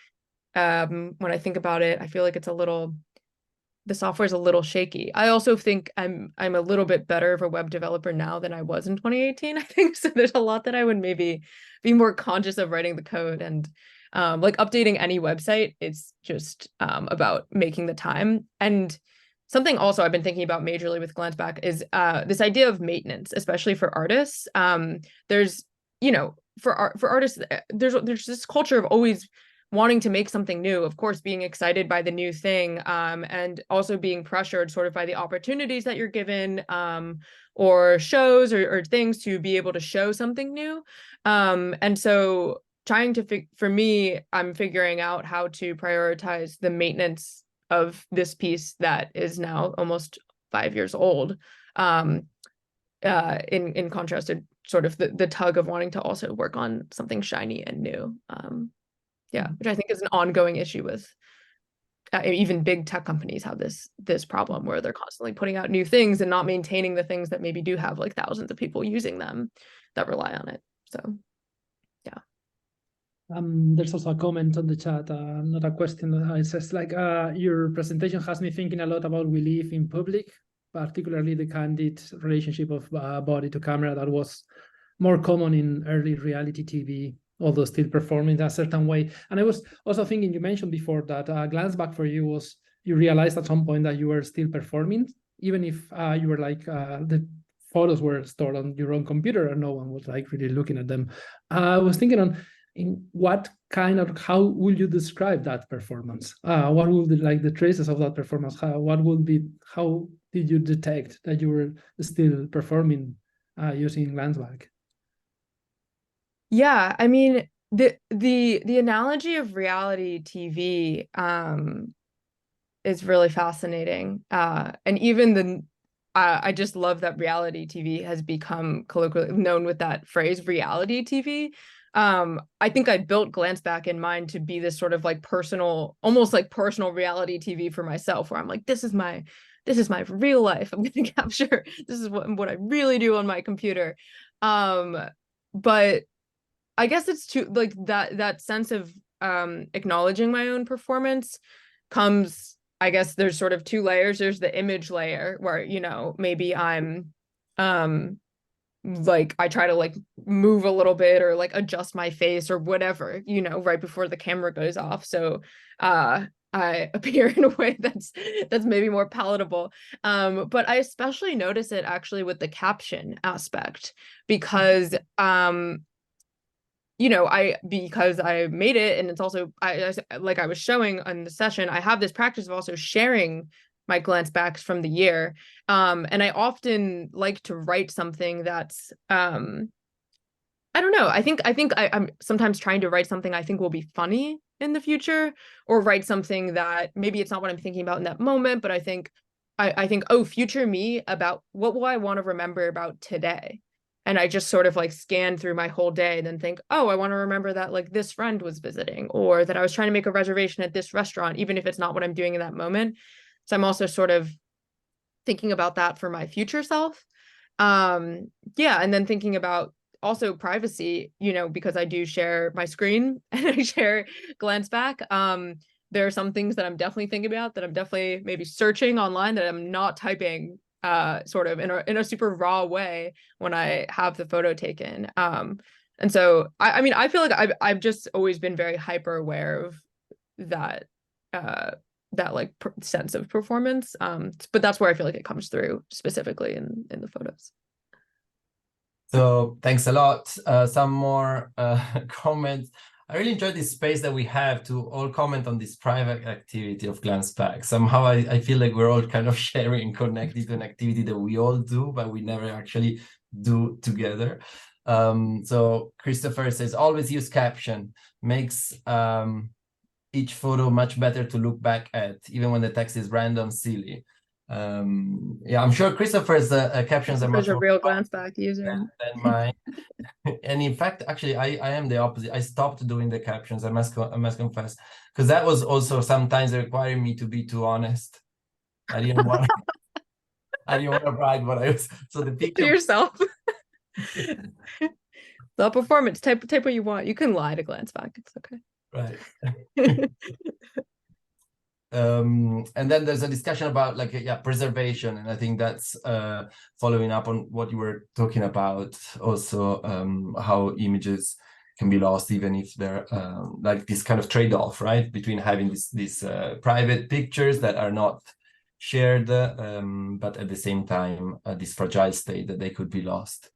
When I think about it, I feel like the software is a little shaky. I also think I'm a little bit better of a web developer now than I was in 2018, I think. So there's a lot that I would maybe be more conscious of writing the code, and like updating any website, it's just about making the time. And something also I've been thinking about majorly with Glansback is this idea of maintenance, especially for artists. There's, for artists, there's this culture of always wanting to make something new, of course, being excited by the new thing, and also being pressured sort of by the opportunities that you're given, or shows or things to be able to show something new. And so for me, I'm figuring out how to prioritize the maintenance of this piece that is now almost 5 years old, in contrast to sort of the tug of wanting to also work on something shiny and new. Which I think is an ongoing issue with even big tech companies have this problem where they're constantly putting out new things and not maintaining the things that maybe do have like thousands of people using them that rely on it. So yeah. There's also a comment on the chat, not a question. It says like, your presentation has me thinking a lot about we live in public, particularly the candid relationship of body to camera that was more common in early reality TV, although still performing in a certain way. And I was also thinking, you mentioned before that glance back for you was, you realized at some point that you were still performing, even if you were like, the photos were stored on your own computer and no one was like really looking at them. I was thinking on, in what kind of, how will you describe that performance? What will be like the traces of that performance? How did you detect that you were still performing using Glansback? Yeah, I mean, the analogy of reality TV is really fascinating. And even I just love that reality TV has become colloquially known with that phrase, reality TV. I think I built Glansback in mind to be this sort of like personal, almost like personal reality TV for myself, where I'm like, this is my real life. I'm going to capture, this is what I really do on my computer. But I guess it's too, like that sense of acknowledging my own performance comes, I guess there's sort of two layers. There's the image layer where, you know, maybe I'm like I try to like move a little bit or like adjust my face or whatever, you know, right before the camera goes off. So I appear in a way that's maybe more palatable. But I especially notice it actually with the caption aspect because you know, because I made it, and it's also I like I was showing on the session, I have this practice of also sharing my glance backs from the year. And I often like to write something that's I don't know. I think I'm sometimes trying to write something I think will be funny in the future, or write something that maybe it's not what I'm thinking about in that moment, but I think oh, future me, about what will I want to remember about today. And I just sort of like scan through my whole day and then think, oh, I want to remember that like this friend was visiting, or that I was trying to make a reservation at this restaurant, even if it's not what I'm doing in that moment. So I'm also sort of thinking about that for my future self. Yeah, and then thinking about also privacy, you know, because I do share my screen and I share Glansback. There are some things that I'm definitely thinking about, that I'm definitely maybe searching online, that I'm not typing sort of in a super raw way when I have the photo taken. And so I mean, I feel like I've just always been very hyper aware of that that like sense of performance. But that's where I feel like it comes through specifically in the photos. So thanks a lot. Some more comments. I really enjoyed this space that we have to all comment on this private activity of Glansback. Somehow I feel like we're all kind of sharing and connected to an activity that we all do, but we never actually do together. So Christopher says, always use caption. Makes each photo much better to look back at, even when the text is random, silly. Yeah, I'm sure Christopher's captions are much a more real Glansback user than mine. And in fact, actually, I am the opposite. I stopped doing the captions, I must confess, because that was also sometimes requiring me to be too honest. I didn't want to write what I was. So the picture to yourself. The performance, type what you want. You can lie to Glansback. It's okay. Right. And then there's a discussion about like preservation, and I think that's following up on what you were talking about also, how images can be lost even if they're like this kind of trade-off, right, between having these private pictures that are not shared, but at the same time this fragile state that they could be lost.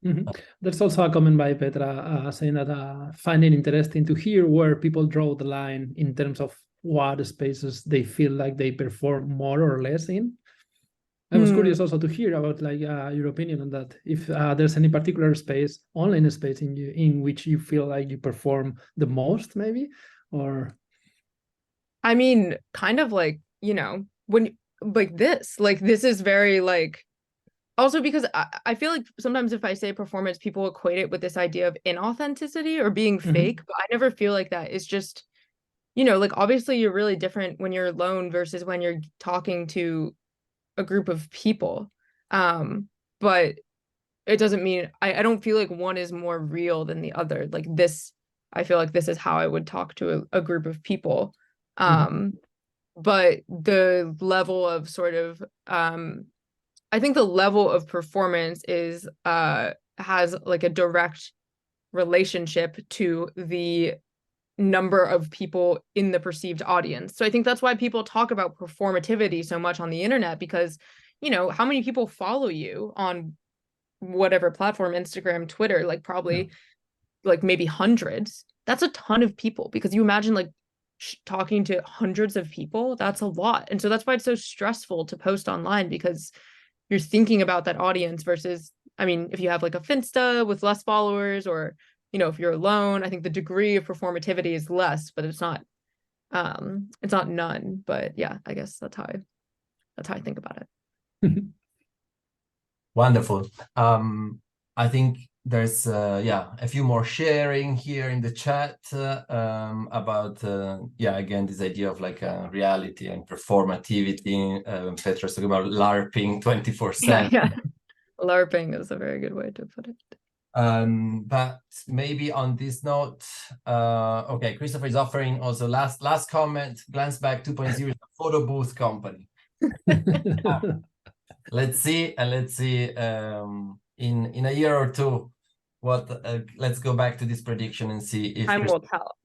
Mm-hmm. There's also a comment by Petra saying that finding interesting to hear where people draw the line in terms of what spaces they feel like they perform more or less in. I was curious also to hear about like your opinion on that. If there's any particular space, online space in which you feel like you perform the most, maybe, or. I mean, kind of like, you know, when like this is very like, also because I feel like sometimes if I say performance, people equate it with this idea of inauthenticity or being fake, but I never feel like that. It's just like obviously you're really different when you're alone versus when you're talking to a group of people. But it doesn't mean I don't feel like one is more real than the other. Like this, I feel like this is how I would talk to a group of people. But the level of sort of I think the level of performance is has like a direct relationship to the number of people in the perceived audience. So I think that's why people talk about performativity so much on the internet, because how many people follow you on whatever platform, Instagram, Twitter, like probably like maybe hundreds. That's a ton of people, because you imagine like talking to hundreds of people, that's a lot. And so that's why it's so stressful to post online, because you're thinking about that audience versus, I mean, if you have like a Finsta with less followers, or if you're alone, I think the degree of performativity is less, but it's not none. But yeah, I guess that's how I think about it. Wonderful. I think there's a few more sharing here in the chat about again, this idea of like reality and performativity. Petra's talking about LARPing 24/7. Yeah. LARPing is a very good way to put it. But maybe on this note, okay, Christopher is offering also last comment. Glansback 2.0 is a photo booth company. Let's see in a year or two what. Let's go back to this prediction and see if time will tell.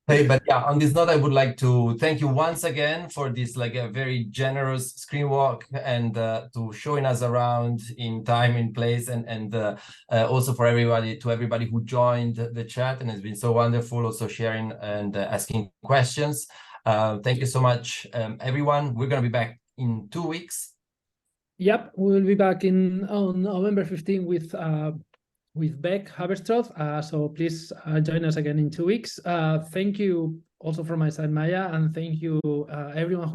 Hey, but yeah, on this note, I would like to thank you once again for this like a very generous screen walk, and to showing us around in time, in place, and also for everybody who joined the chat, and it's been so wonderful also sharing and asking questions. Thank you so much, everyone. We're gonna be back in 2 weeks. Yep, we will be back on November 15 with Beck Haberstroth. So please join us again in 2 weeks. Thank you also from my side, Maya, and thank you everyone